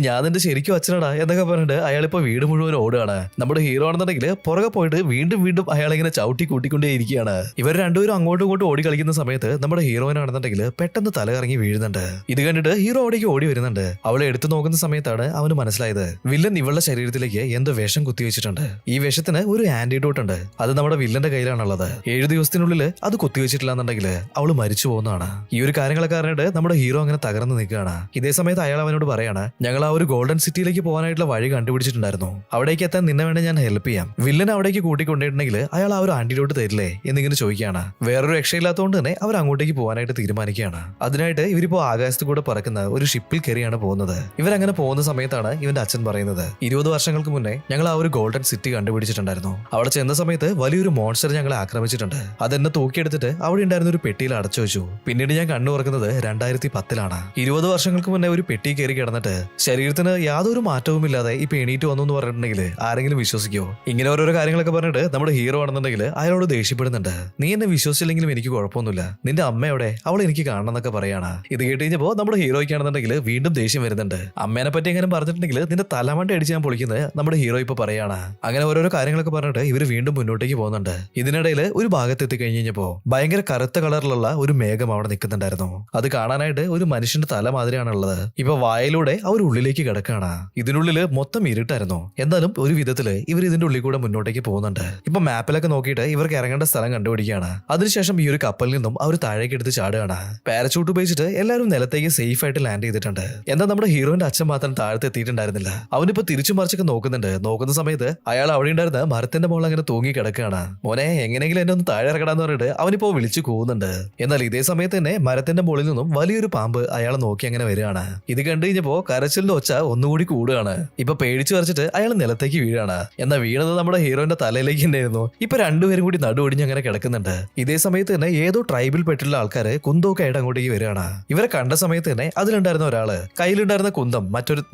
ഞാൻ നിന്റെ ശരിക്കും അച്ഛനാണ് പ്രശ്നടാ എന്നൊക്കെ പറഞ്ഞിട്ട് അയാളിപ്പോ വീട് മുഴുവൻ ഓടുകയാണ്. നമ്മുടെ ഹീറോ ആണെന്നുണ്ടെങ്കിൽ പുറകെ പോയിട്ട് വീണ്ടും വീണ്ടും അയാളിങ്ങനെ ചവിട്ടി കൂട്ടിക്കൊണ്ടേ ഇരിക്കുകയാണ്. ഇവർ രണ്ടുപേരും അങ്ങോട്ടും ഇങ്ങോട്ടും ഓടി കളിക്കുന്ന സമയത്ത് നമ്മുടെ ഹീറോയിനാണെന്നുണ്ടെങ്കിൽ പെട്ടെന്ന് തലകറങ്ങി വീഴുന്നുണ്ട്. ഇത് കണ്ടിട്ട് ഹീറോ അവിടേക്ക് ഓടി വരുന്നുണ്ട്. അവളെ എടുത്തു നോക്കുന്ന സമയത്താണ് അവന് മനസ്സിലായത് വില്ലൻ ഇവളുടെ ശരീരത്തിലേക്ക് എന്തോ വിഷം കുത്തിവെച്ചിട്ടുണ്ട്. ഈ വിഷത്തിന് ഒരു ആന്റിഡോട്ട് ഉണ്ട്. അത് നമ്മുടെ വില്ലന്റെ കയ്യിലാണുള്ളത്. 7 ദിവസത്തിനുള്ളിൽ അത് കുത്തിവെച്ചിട്ടില്ല എന്നുണ്ടെങ്കിൽ അവള് മരിച്ചു പോകുന്നതാണ്. ഈ ഒരു കാര്യങ്ങളൊക്കെ അറിഞ്ഞിട്ട് നമ്മുടെ ഹീറോ അങ്ങനെ തകർന്ന് നിൽക്കുകയാണ്. ഇതേ സമയത്ത് അയാൾ അവനോട് പറയാണ്, ഞങ്ങൾ ആ ഒരു ഗോൾഡൻ സിറ്റിയിലേക്ക് പോകാനായിട്ടുള്ള വഴി കണ്ടുപിടിച്ചിട്ടുണ്ടായിരുന്നു. അവിടേക്ക് എത്താൻ നിന്നെ വേണേ ഞാൻ ഹെൽപ്പ് ചെയ്യാം. വില്ലൻ അവിടേക്ക് കൂട്ടിക്കൊണ്ടിട്ടുണ്ടെങ്കിൽ അയാൾ ആ ഒരു ആന്റിഡോട്ട് തരില്ലേ എന്നിങ്ങനെ ചോദിക്കുകയാണ്. വേറൊരു രക്ഷയില്ലാത്തതുകൊണ്ട് തന്നെ അവർ അങ്ങോട്ടേക്ക് പോകാനായിട്ട് തീരുമാനിക്കുകയാണ്. അതിനായിട്ട് ഇവരിപ്പോ ആകാശത്ത് കൂടെ പറക്കുന്ന ഒരു ഷിപ്പിൽ കയറിയാണ് പോകുന്നത്. ഇവരങ്ങനെ പോകുന്ന സമയത്താണ് ഇവന്റെ അച്ഛൻ പറയുന്നത്, 20 വർഷങ്ങൾക്ക് മുന്നേ ഞങ്ങൾ ആ ഒരു ഗോൾഡൻ സിറ്റി കണ്ടുപിടിച്ചിട്ടുണ്ടായിരുന്നു. അവിടെ ചെന്ന സമയത്ത് വലിയൊരു മോൺസ്റ്റർ ഞങ്ങളെ ആക്രമിച്ചിട്ടുണ്ട്. അതെന്നെ തൂക്കിയെടുത്തിട്ട് അവിടെ ഉണ്ടായിരുന്ന ഒരു പെട്ടിയിൽ അടച്ചു വെച്ചു. പിന്നീട് ഞാൻ കണ്ണു തുറക്കുന്നത് 2010-ലാണ്. 20 വർഷങ്ങൾക്ക് മുന്നേ ഒരു പെട്ടി കയറി കിടന്നിട്ട് ശരീരത്തിന് യാതൊരു മാറ്റവുമില്ലാതെ ഇപ്പൊ എണീറ്റ് വന്നു എന്ന് പറഞ്ഞിട്ടുണ്ടെങ്കിൽ ആരെങ്കിലും വിശ്വസിക്കുമോ? ഇങ്ങനെ ഓരോരോ കാര്യങ്ങളൊക്കെ പറഞ്ഞിട്ട് നമ്മുടെ ഹീറോ ആണെന്നുണ്ടെങ്കിൽ അയാളോട് ദേഷ്യപ്പെടുന്നുണ്ട്. നീ എന്നെ വിശ്വസിച്ചില്ലെങ്കിലും എനിക്ക് കുഴപ്പമൊന്നുമില്ല, നിന്റെ അമ്മ എവിടെ, അവൾ എനിക്ക് കാണണം എന്നൊക്കെ പറയാണ്. ഇത് കേട്ട് കഴിഞ്ഞപ്പോ നമ്മുടെ ഹീറോയ്ക്കാണെന്നുണ്ടെങ്കിൽ വീണ്ടും ദേഷ്യം വരുന്നുണ്ട്. അമ്മേനെ പറ്റി എങ്ങനെ പറഞ്ഞിട്ടുണ്ടെങ്കിൽ നിന്റെ തലമണ്ട അടിച്ച് ഞാൻ പൊളിക്കുന്നത് നമ്മുടെ ഹീറോ ഇപ്പൊ പറയാണ്. അങ്ങനെ ഓരോരോ കാര്യങ്ങളൊക്കെ പറഞ്ഞിട്ട് ഇവര് വീണ്ടും മുന്നോട്ടേക്ക് പോകുന്നുണ്ട്. ഇതിനിടയിൽ ഒരു ഭാഗത്ത് എത്തിക്കഴിഞ്ഞപ്പോ ഭയങ്കര കറുത്ത കളറിലുള്ള ഒരു മേഘം അവിടെ നിൽക്കുന്നുണ്ടായിരുന്നു. അത് കാണാനായിട്ട് ഒരു മനുഷ്യന്റെ തല മാതിരിയാണുള്ളത്. ഇപ്പൊ വായിലൂടെ അവർ ഉള്ളിലേക്ക് കിടക്കാണ്. ഇതിനുള്ളില് മൊത്തം ഇരുട്ടായിരുന്നു. എന്നാലും ഒരു വിധത്തില് ഇവർ ഇതിന്റെ ഉള്ളിൽ കൂടെ മുന്നോട്ടേക്ക് പോകുന്നുണ്ട്. ഇപ്പൊ മാപ്പിലൊക്കെ നോക്കിയിട്ട് ഇവർക്ക് ഇറങ്ങേണ്ട സ്ഥലം കണ്ടുപിടിക്കുകയാണ്. അതിനുശേഷം ഈ ഒരു കപ്പലിൽ നിന്നും അവർ താഴേക്ക് എടുത്ത് ചാടുകയാണ്. പാരച്ചൂട്ട് ഉപയോഗിച്ചിട്ട് എല്ലാവരും നിലത്തേക്ക് സേഫ് ആയിട്ട് ലാൻഡ് ചെയ്തിട്ടുണ്ട്. എന്നാൽ നമ്മുടെ ഹീറോയിന്റെ അച്ഛൻ മാത്രം താഴത്ത് എത്തിയിട്ടുണ്ടായിരുന്നില്ല. അവനിപ്പോ തിരിച്ചു മറിച്ചൊക്കെ നോക്കുന്നുണ്ട്. നോക്കുന്ന സമയത്ത് അയാൾ അവിടെ ഉണ്ടായിരുന്ന മരത്തിന്റെ മുകളിൽ അങ്ങനെ തൂങ്ങി കിടക്കുകയാണ്. മോനെ എങ്ങനെയെങ്കിലും എന്നെ ഒന്ന് താഴെ ഇറക്കടാന്ന് പറഞ്ഞിട്ട് അവനിപ്പോ വിളിച്ചു കൂവുന്നുണ്ട്. എന്നാൽ ഇതേ സമയത്ത് തന്നെ മരത്തിന്റെ മുകളിൽ നിന്നും വലിയൊരു പാമ്പ് അയാളെ നോക്കി അങ്ങനെ വരികയാണ്. ഇത് കണ്ടു കഴിഞ്ഞപ്പോ കരച്ചിലിന്റെ ഒച്ച ഒന്നുകൂടി കൂടുകയാണ്. ഇപ്പൊ പേടിച്ചു വരച്ചിട്ട് അയാൾ നിലത്തേക്ക് വീഴാണ്. എന്നാൽ വീണത് നമ്മുടെ ഹീറോയിന്റെ തലയിലേക്ക് ഉണ്ടായിരുന്നു. ഇപ്പൊ രണ്ടുപേരും കൂടി നടുവൊടിഞ്ഞ് അങ്ങനെ കിടക്കുന്നുണ്ട്. ഇതേ സമയത്ത് തന്നെ ഏതോ ട്രൈബിൽ പെട്ടുള്ള ആൾക്കാര് കുന്തമൊക്കെ ആയിട്ട് അങ്ങോട്ടേക്ക് വരികയാണ്. ഇവരെ കണ്ട സമയത്ത് തന്നെ അതിലുണ്ടായിരുന്ന ഒരാള് കയ്യിലുണ്ടായിരുന്ന കുന്തം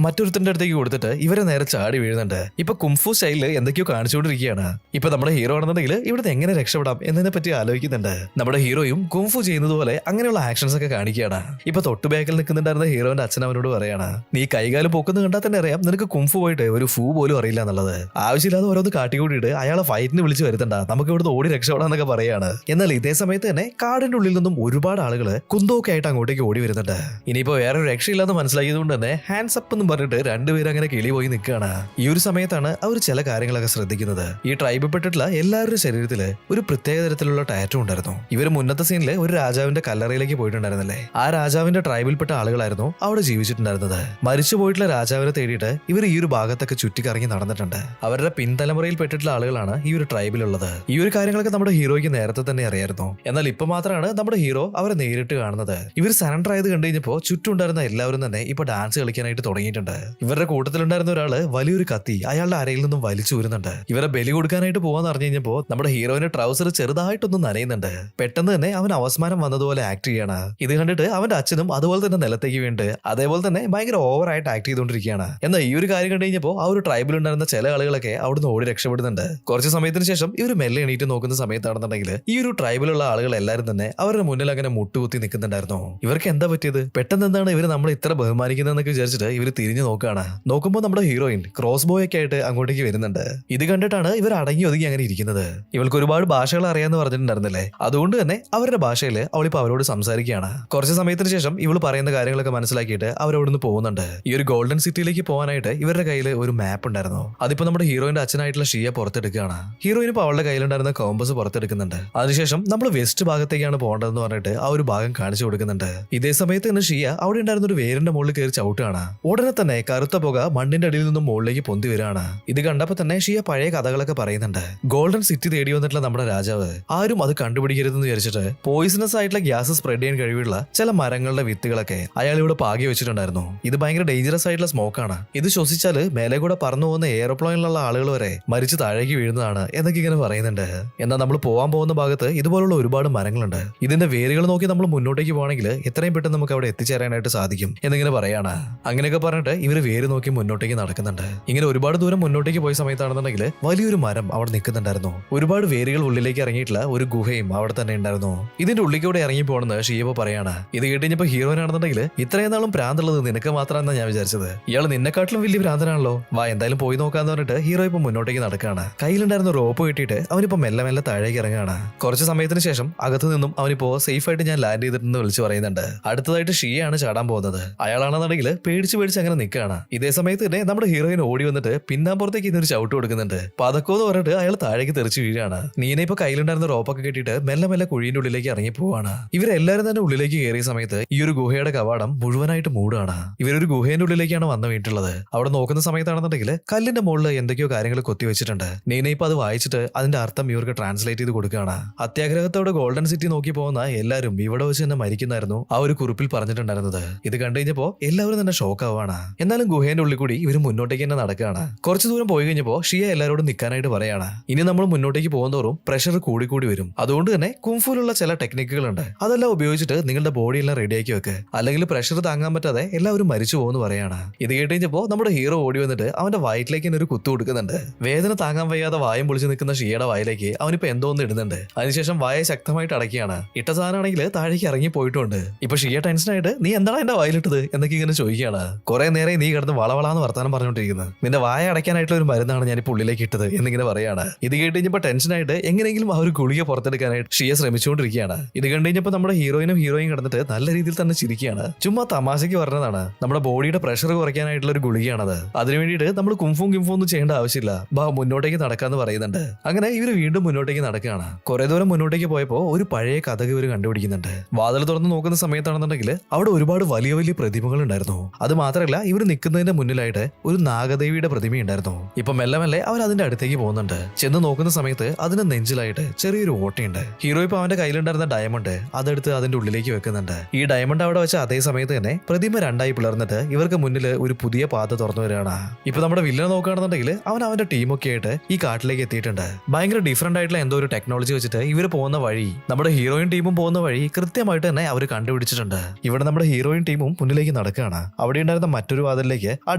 മറ്റൊരുത്തിന്റെ അടുത്തേക്ക് കൊടുത്തിട്ട് ഇവരെ നേരെ ചാടി വീഴുന്നുണ്ട്. ഇപ്പൊ കുംഫു സ്റ്റൈലില് എന്തൊക്കെയോ കാണിച്ചുകൊണ്ടിരിക്കുകയാണ്. ഇപ്പൊ നമ്മുടെ ഹീറോ ആണെന്നുണ്ടെങ്കിൽ ഇവിടുത്തെ എങ്ങനെ രക്ഷപ്പെടാം എന്നതിനെ പറ്റി ആലോചിക്കുന്നുണ്ട്. നമ്മുടെ ഹീറോയും കുംഫു ചെയ്യുന്നത് പോലെ അങ്ങനെയുള്ള ആക്ഷൻസ് ഒക്കെ കാണിക്കുകയാണ്. ഇപ്പൊ തൊട്ടു ബാക്കിൽ നിൽക്കുന്നുണ്ടായിരുന്ന ഹീറോന്റെ അച്ഛൻ അവനോട് പറയാണ്, നീ കൈകാലം പൊക്കുന്ന കണ്ടാൽ തന്നെ അറിയാം നിനക്ക് കുംഫു പോയിട്ട് ഒരു ഫൂ പോലും അറിയില്ല എന്നുള്ളത്. ആവശ്യമില്ലാതെ ഓരോന്ന് കാട്ടിക്കൂട്ടിയിട്ട് അയാളെ ഫൈറ്റിന് വിളിച്ചു വരുത്തണ്ട, നമുക്ക് ഇവിടുന്ന് ഓടി രക്ഷപ്പെടാന്നൊക്കെ പറയാണ്. എന്നാൽ ഇതേ സമയത്ത് തന്നെ കാടിന്റെ ഉള്ളിൽ നിന്നും ഒരുപാട് ആളുകള് കുന്തമൊക്കെ ആയിട്ട് അങ്ങോട്ടേക്ക് ഓടി വരുന്നുണ്ട്. ഇനിയിപ്പോ വേറെ രക്ഷയില്ലാന്ന് മനസ്സിലാക്കിയതുകൊണ്ട് തന്നെ ഹാൻഡ്സ് അപ്പ് എന്നും പറഞ്ഞിട്ട് രണ്ടുപേരും അങ്ങനെ കിളി പോയി നിൽക്കുകയാണ്. ഈ ഒരു സമയത്താണ് അവർ ചില കാര്യങ്ങളൊക്കെ ശ്രദ്ധിക്കുന്നത്. ഈ ട്രൈബിൽ പെട്ടിട്ടുള്ള എല്ലാവരുടെ ശരീരത്തില് ഒരു പ്രത്യേക തരത്തിലുള്ള ടാറ്റു ഉണ്ടായിരുന്നു. ഇവർ മുന്നത്തെ സീനില് ഒരു രാജാവിന്റെ കല്ലറയിലേക്ക് പോയിട്ടുണ്ടായിരുന്നല്ലേ, ആ രാജാവിന്റെ ട്രൈബിൽപ്പെട്ട ആളുകളായിരുന്നു അവിടെ ജീവിച്ചിട്ടുണ്ടായിരുന്നത്. മരിച്ചു പോയിട്ടുള്ള രാജാവിനെ തേടിയിട്ട് ഇവർ ഈ ഒരു ഭാഗത്തൊക്കെ ചുറ്റിക്കറങ്ങി നടന്നിട്ടുണ്ട്. അവരുടെ പിൻതലമുറയിൽ പെട്ടിട്ടുള്ള ആളുകളാണ് ഈ ഒരു ട്രൈബിലുള്ളത്. ഈ ഒരു കാര്യങ്ങളൊക്കെ നമ്മുടെ ഹീറോയ്ക്ക് നേരത്തെ തന്നെ അറിയായിരുന്നു. എന്നാൽ ഇപ്പൊ മാത്രമാണ് നമ്മുടെ ഹീറോ അവരെ നേരിട്ട് കാണുന്നത്. ഇവർ സറണ്ടർ ആയത് കണ്ടു കഴിഞ്ഞപ്പോ ചുറ്റുണ്ടായിരുന്ന എല്ലാവരും തന്നെ ഇപ്പൊ ഡാൻസ് കളിക്കാനായിട്ട് തുടങ്ങിയിട്ടുണ്ട്. ഇവരുടെ കൂട്ടത്തിലുണ്ടായിരുന്ന ഒരാള് വലിയൊരു കത്തി അയാളുടെ അരയിൽ നിന്നും വലിച്ചു വരുന്നുണ്ട്. ഇവരെ ബലി കൊടുക്കാനായിട്ട് പോവാന്ന് അറിഞ്ഞു കഴിഞ്ഞപ്പോ നമ്മുടെ ഹീറോയിന്റെ ട്രൗസർ ചെറുതായിട്ടൊന്നും നനയുന്നുണ്ട്. പെട്ടെന്ന് തന്നെ അവൻ അവസ്മാനം വന്നതുപോലെ ആക്ട് ചെയ്യാണ്. ഇത് കണ്ടിട്ട് അവന്റെ അച്ഛനും അതുപോലെ തന്നെ നിലത്തേക്ക് വീണ്ട് അതേപോലെ തന്നെ ഭയങ്കര ഓവറായിട്ട് ആക്ട് ചെയ്തുകൊണ്ടിരിക്കുകയാണ്. എന്നാൽ ഈ ഒരു കാര്യം കണ്ടു കഴിഞ്ഞപ്പോ ആ ഒരു ട്രൈബിൽ ഉണ്ടായിരുന്ന ചില ആളുകളൊക്കെ അവിടുന്ന് ഓടി രക്ഷപ്പെടുന്നുണ്ട്. കുറച്ച് സമയത്തിന് ശേഷം ഇവർ മെല്ലെ എണീറ്റ് നോക്കുന്ന സമയത്താണെന്നുണ്ടെങ്കിൽ ഈ ഒരു ട്രൈബിലുള്ള ആളുകൾ എല്ലാവരും തന്നെ അവരുടെ മുന്നിൽ അങ്ങനെ മുട്ടുകുത്തി നിൽക്കുന്നുണ്ടായിരുന്നു. ഇവർക്ക് എന്താ പറ്റിയത്? പെട്ടെന്ന് എന്താണ് ഇവർ നമ്മളെ ഇത്ര ബഹുമാനിക്കുന്നതെന്നൊക്കെ വിചാരിച്ചിട്ട് ഇവർ തിരിഞ്ഞു നോക്കുകയാണ്. നോക്കുമ്പോൾ നമ്മുടെ ഹീറോയിൻ ക്രോസ് ബോയ് ഒക്കെ ആയിട്ട് അങ്ങോട്ടേക്ക് വരുന്നുണ്ട്. ഇത് കണ്ടിട്ടാണ് ഇവർ അടങ്ങി ഒതുങ്ങി അങ്ങനെ ഇരിക്കുന്നത്. ഇവൾക്ക് ഒരുപാട് ഭാഷകൾ അറിയാന്ന് പറഞ്ഞിട്ടുണ്ടായിരുന്നില്ലേ, അതുകൊണ്ട് തന്നെ അവരുടെ ഭാഷയിൽ അവളിപ്പോ അവരോട് സംസാരിക്കുകയാണ്. കുറച്ച് സമയത്തിന് ശേഷം ഇവള് പറയുന്ന കാര്യങ്ങളൊക്കെ മനസ്സിലാക്കിയിട്ട് അവരവിടുന്ന് പോകുന്നുണ്ട്. ഈ ഒരു ഗോൾഡൻ സിറ്റിയിലേക്ക് പോകാനായിട്ട് ഇവരുടെ കയ്യിൽ ഒരു മാപ്പ് ഉണ്ടായിരുന്നു. അതിപ്പോ നമ്മുടെ ഹീറോയിന്റെ അച്ഛനായിട്ടുള്ള ഷിയ പുറത്തെടുക്കുകയാണ്. ഹീറോയിൻ ഇപ്പൊ അവളുടെ കയ്യിലുണ്ടായിരുന്ന കോമ്പസ് പുറത്തെടുക്കുന്നുണ്ട്. അതിനുശേഷം നമ്മൾ വെസ്റ്റ് ഭാഗത്തേക്കാണ് പോകേണ്ടതെന്ന് പറഞ്ഞിട്ട് ആ ഒരു ഭാഗം കാണിച്ചു കൊടുക്കുന്നുണ്ട്. ഇതേ സമയത്ത് തന്നെ ഷിയ അവിടെ ഉണ്ടായിരുന്ന ഒരു വേരിന്റെ മുകളിൽ കയറി ചവിട്ടുകയാണ്. ഉടനെ തന്നെ കറുത്ത പുക മണ്ണിന്റെ അടിയിൽ നിന്നും മുകളിലേക്ക് പൊന്തി വരികയാണ്. ഇത് കണ്ടപ്പോ തന്നെ ഷിയ പഴയ കഥകളൊക്കെ പറയുന്നുണ്ട്. ഗോൾഡൻ സിറ്റി തേടി വന്നിട്ടുള്ള നമ്മുടെ രാജാവ് ആരും അത് കണ്ടുപിടിക്കരുതെന്ന് വിചാരിച്ചിട്ട് പോയിസണസ് ആയിട്ടുള്ള ഗ്യാസ് സ്പ്രെഡ് ചെയ്യാൻ കഴിവുള്ള ചില മരങ്ങളുടെ വിത്തുകളൊക്കെ അയാൾ ഇവിടെ പാകി വെച്ചിട്ടുണ്ടായിരുന്നു. ഇത് ഭയങ്കര ഡേഞ്ചറസ് ആയിട്ടുള്ള സ്മോക്കാണ്. ഇത് ശ്വസിച്ചാല് മേലെ കൂടെ പറന്നു പോകുന്ന എയർപ്ലെയിനിലുള്ള ആളുകൾ വരെ മരിച്ച് താഴേക്ക് വീഴുന്നതാണ് എന്നൊക്കെ ഇങ്ങനെ പറയുന്നുണ്ട്. എന്നാൽ നമ്മൾ പോകാൻ പോകുന്ന ഭാഗത്ത് ഇതുപോലുള്ള ഒരുപാട് മരങ്ങളുണ്ട്. ഇതിന്റെ വേരുകൾ നോക്കി നമ്മൾ മുന്നോട്ടേക്ക് പോകണമെങ്കിൽ എത്രയും പെട്ടെന്ന് നമുക്ക് അവിടെ എത്തിച്ചേരാനായിട്ട് സാധിക്കും എന്നിങ്ങനെ പറയാണ്. അങ്ങനെയൊക്കെ പറഞ്ഞിട്ട് ഇവര് വേര് നോക്കി മുന്നോട്ടേക്ക് നടക്കുന്നുണ്ട്. ഇങ്ങനെ ഒരുപാട് ദൂരം മുന്നോട്ടേക്ക് പോയ സമയത്താണെന്നുണ്ടെങ്കിൽ വലിയൊരു മരം അവിടെ നിൽക്കുന്നുണ്ടായിരുന്നു. ഒരുപാട് വേരുകൾ ഉള്ളിലേക്ക് ഇറങ്ങിയിട്ടുള്ള ഒരു ഗുഹയും അവിടെ തന്നെ ഉണ്ടായിരുന്നു. ഇതിന്റെ ഉള്ളിലൂടെ ഇറങ്ങി പോകണമെന്ന് ഷീബ പറയാണ്. ഇത് കേട്ടുകഴിഞ്ഞപ്പോ ഹീറോയിനാണെന്നുണ്ടെങ്കിൽ ഇത്രയും നാളും പ്രാന്തുള്ളത് നിനക്ക് മാത്രമെന്നാണ് ഞാൻ വിചാരിച്ചത്. ഇയാൾ നിന്നെ എന്നെക്കാട്ടിലും വലിയ ഭ്രാന്തനാണല്ലോ, വാ എന്തായാലും പോയി നോക്കാന്ന് പറഞ്ഞിട്ട് ഹീറോ ഇപ്പൊ മുന്നോട്ടേക്ക് നടക്കുകയാണ്. കയ്യിലുണ്ടായിരുന്ന റോപ്പ് കിട്ടിയിട്ട് അവനിപ്പോ മെല്ലെ മെല്ലെ താഴേക്ക് ഇറങ്ങുകയാണ്. കുറച്ച് സമയത്തിന് ശേഷം അകത്തു നിന്നും അവനിപ്പോ സേഫ് ആയിട്ട് ഞാൻ ലാൻഡ് ചെയ്തിട്ടെന്ന് വിളിച്ചു പറയുന്നുണ്ട്. അടുത്തതായിട്ട് ഷിയയാണ് ചാടാൻ പോകുന്നത്. അയാളാണെന്നുണ്ടെങ്കിൽ പേടിച്ച് അങ്ങനെ നിൽക്കുകയാണ്. ഇതേ സമയത്ത് തന്നെ നമ്മുടെ ഹീറോയിൻ ഓടി വന്നിട്ട് പിന്നാമ്പുറത്തേക്ക് ഇന്നൊരു ചവിട്ട് കൊടുക്കുന്നുണ്ട്. പതക്കോന്ന് പറഞ്ഞിട്ട് അയാൾ താഴേക്ക് തെറിച്ച് വീഴാണ്. നീന ഇപ്പൊ കയ്യിലുണ്ടായിരുന്ന റോപ്പൊക്കെ കെട്ടിയിട്ട് മെല്ലെ മെല്ലെ കുഴിയുടെ ഉള്ളിലേക്ക് ഇറങ്ങി പോവാണ്. ഇവരെല്ലാരും തന്നെ ഉള്ളിലേക്ക് കയറിയ സമയത്ത് ഈ ഒരു ഗുഹയുടെ കവാടം മുഴുവനായിട്ട് മൂടാണ്. ഇവരൊരു ഗുഹേന്റെ ഉള്ളിലേക്കാണ് വന്നു വീണിട്ടുള്ളത്. അവിടെ നോക്കുന്ന സമയത്താണെന്നുണ്ടെങ്കിൽ കല്ലിന്റെ മുകളിൽ എന്തൊക്കെയോ കാര്യങ്ങൾ കൊത്തിവെച്ചിട്ടുണ്ട്. നീന ഇപ്പൊ അത് വായിച്ചിട്ട് അതിന്റെ അർത്ഥം ഇവർക്ക് ട്രാൻസ്ലേറ്റ് ചെയ്ത് കൊടുക്കുകയാണ്. അത്യാഗ്രഹത്തോടെ ഗോൾഡൻ സിറ്റി നോക്കി പോകുന്ന എല്ലാവരും ഇവിടെ വെച്ച് തന്നെ മരിക്കുന്നായിരുന്നു ആ ഒരു കുറിപ്പിൽ പറഞ്ഞിട്ടുണ്ടായിരുന്നത്. ഇത് കണ്ടു കഴിഞ്ഞപ്പോ എല്ലാവരും തന്നെ ഷോക്ക് ആവാണ്. എന്നാലും ഗുഹേന്റെ ഉള്ളിൽ കൂടി ഇവർ മുന്നോട്ടേക്ക് തന്നെ നടക്കുകയാണ്. കുറച്ചു ദൂരം പോയി കഴിഞ്ഞപ്പോ ഷിയ എല്ലാവരോടും നിൽക്കാനായിട്ട് പറയാണ്. ഇനി നമ്മൾ മുന്നോട്ടേക്ക് പോകുന്നതോറും പ്രഷർ കൂടി വരും. അതുകൊണ്ട് തന്നെ കുംഫുലുള്ള ചില ടെക്നിക്കുകൾ ഉണ്ട്. അതെല്ലാം ഉപയോഗിച്ചിട്ട് നിങ്ങളുടെ ബോഡി എല്ലാം റെഡിയാക്കി വെക്ക്, അല്ലെങ്കിൽ പ്രഷർ താങ്ങാൻ പറ്റാതെ എല്ലാവരും മരിച്ചു പോകുന്നു പറയാണ്. ഇത് കേട്ട് കഴിഞ്ഞപ്പോ നമ്മുടെ ഹീറോ ഓടി വന്നിട്ട് അവന്റെ വയറ്റിലേക്ക് ഒരു കുത്തു കൊടുക്കുന്നുണ്ട്. വേദന താങ്ങാൻ വയ്യാതെ വായം പൊളിച്ച് നിൽക്കുന്ന ഷിയയുടെ വായിലേക്ക് അവനിപ്പോ എന്തോ ഒന്ന് ഇടുന്നുണ്ട്. അതിനുശേഷം വായ ശക്തമായിട്ട് അടക്കിയാണ്. ഇട്ട സാധനമാണെങ്കിൽ താഴേക്ക് ഇറങ്ങി പോയിട്ടുണ്ട്. ഇപ്പൊ ഷിയ ടെൻഷനായിട്ട് നീ എന്താണ് എന്റെ വായിലിട്ടത് എന്നൊക്കെ ഇങ്ങനെ ചോദിക്കുകയാണ്. കുറെ നേരം നീ കിടന്ന് വളവളാന്ന് വർത്താനം പറഞ്ഞുകൊണ്ടിരിക്കുന്നത്. നിന്റെ വായ അടയ്ക്കാനായിട്ടുള്ള ഒരു മരുന്നാണ് ഞാനിപ്പോൾ ഉള്ളിലേക്ക് ഇട്ടത് എന്നിങ്ങനെ പറയാണ്. ഇത് കേട്ട് കഴിഞ്ഞപ്പോ ടെൻഷനായിട്ട് എങ്ങനെയെങ്കിലും ആ ഒരു ഗുളിക പുറത്തെടുക്കാനായിട്ട് ഷിയ ശ്രമിച്ചുകൊണ്ടിരിക്കുകയാണ്. ഇത് കണ്ടു കഴിഞ്ഞപ്പോ നമ്മുടെ ഹീറോയിനും കിടന്നിട്ട് നല്ല രീതിയിൽ തന്നെ ചിരിക്കുകയാണ്. ചുമ്മാ തമാശയ്ക്ക് പറഞ്ഞതാണ്. നമ്മുടെ ബോഡിയുടെ പ്രഷർ കുറയ്ക്കാനായിട്ടുള്ള ഒരു ഗുളികയാണത്. അതിനു വേണ്ടിയിട്ട് നമ്മൾ കുംഫും ഒന്നും ചെയ്യേണ്ട ആവശ്യമില്ല, ബാ മുന്നോട്ടേക്ക് നടക്കാന്ന് പറയുന്നുണ്ട്. അങ്ങനെ ഇവര് വീണ്ടും മുന്നോട്ടേക്ക് നടക്കുകയാണ്. കുറെ ദൂരം മുന്നോട്ടേക്ക് പോയപ്പോ ഒരു പഴയ കഥ ഇവർ കണ്ടുപിടിക്കുന്നുണ്ട്. വാതിൽ തുറന്ന് നോക്കുന്ന സമയത്താണെന്നുണ്ടെങ്കിൽ അവിടെ ഒരുപാട് വലിയ വലിയ പ്രതിമകൾ ഉണ്ടായിരുന്നു. അത് മാത്രമല്ല ഇവർ നിൽക്കുന്നതിന്റെ മുന്നിലായിട്ട് ഒരു നാഗദേവിയുടെ പ്രതിമയുണ്ടായിരുന്നു. ഇപ്പൊ മെല്ലെ മെല്ലെ അവർ അതിന്റെ അടുത്തേക്ക് പോകുന്നുണ്ട്. ചെന്ന് നോക്കുന്ന സമയത്ത് അതിന്റെ നെഞ്ചിലായിട്ട് ചെറിയൊരു ഓട്ടയുണ്ട്. ഹീറോ ഇപ്പൊ അവന്റെ കയ്യിലുണ്ടായിരുന്ന ഡയമണ്ട് അതെടുത്ത് അതിന്റെ ഉള്ളിലേക്ക് വെക്കുന്നുണ്ട്. ഈ ഡയമണ്ട് അവിടെ വെച്ച അതേ സമയത്ത് തന്നെ പ്രതിമ രണ്ടായി പിളർന്നിട്ട് ഇവർക്ക് മുന്നിൽ ഒരു പുതിയ പാത തുറന്നു വരികയാണ്. ഇപ്പൊ നമ്മുടെ വില്ലനെ നോക്കുകയാണെന്നുണ്ടെങ്കിൽ അവന്റെ ടീമൊക്കെ ആയിട്ട് ഈ കാട്ടിലേക്ക് എത്തിയിട്ടുണ്ട്. ഭയങ്കര ഡിഫറന്റ് ആയിട്ടുള്ള എന്തോ ഒരു ടെക്നോളജി വെച്ചിട്ട് ഇവർ പോകുന്ന വഴി നമ്മുടെ ഹീറോയിൻ ടീമും പോകുന്ന വഴി കൃത്യമായിട്ട് തന്നെ അവർ കണ്ടുപിടിച്ചിട്ടുണ്ട്. ഇവിടെ നമ്മുടെ ഹീറോയിൻ ടീമും മുന്നിലേക്ക് നടക്കുകയാണ്. അവിടെ ഉണ്ടായിരുന്ന മറ്റൊരു വാതിലേക്ക് ആ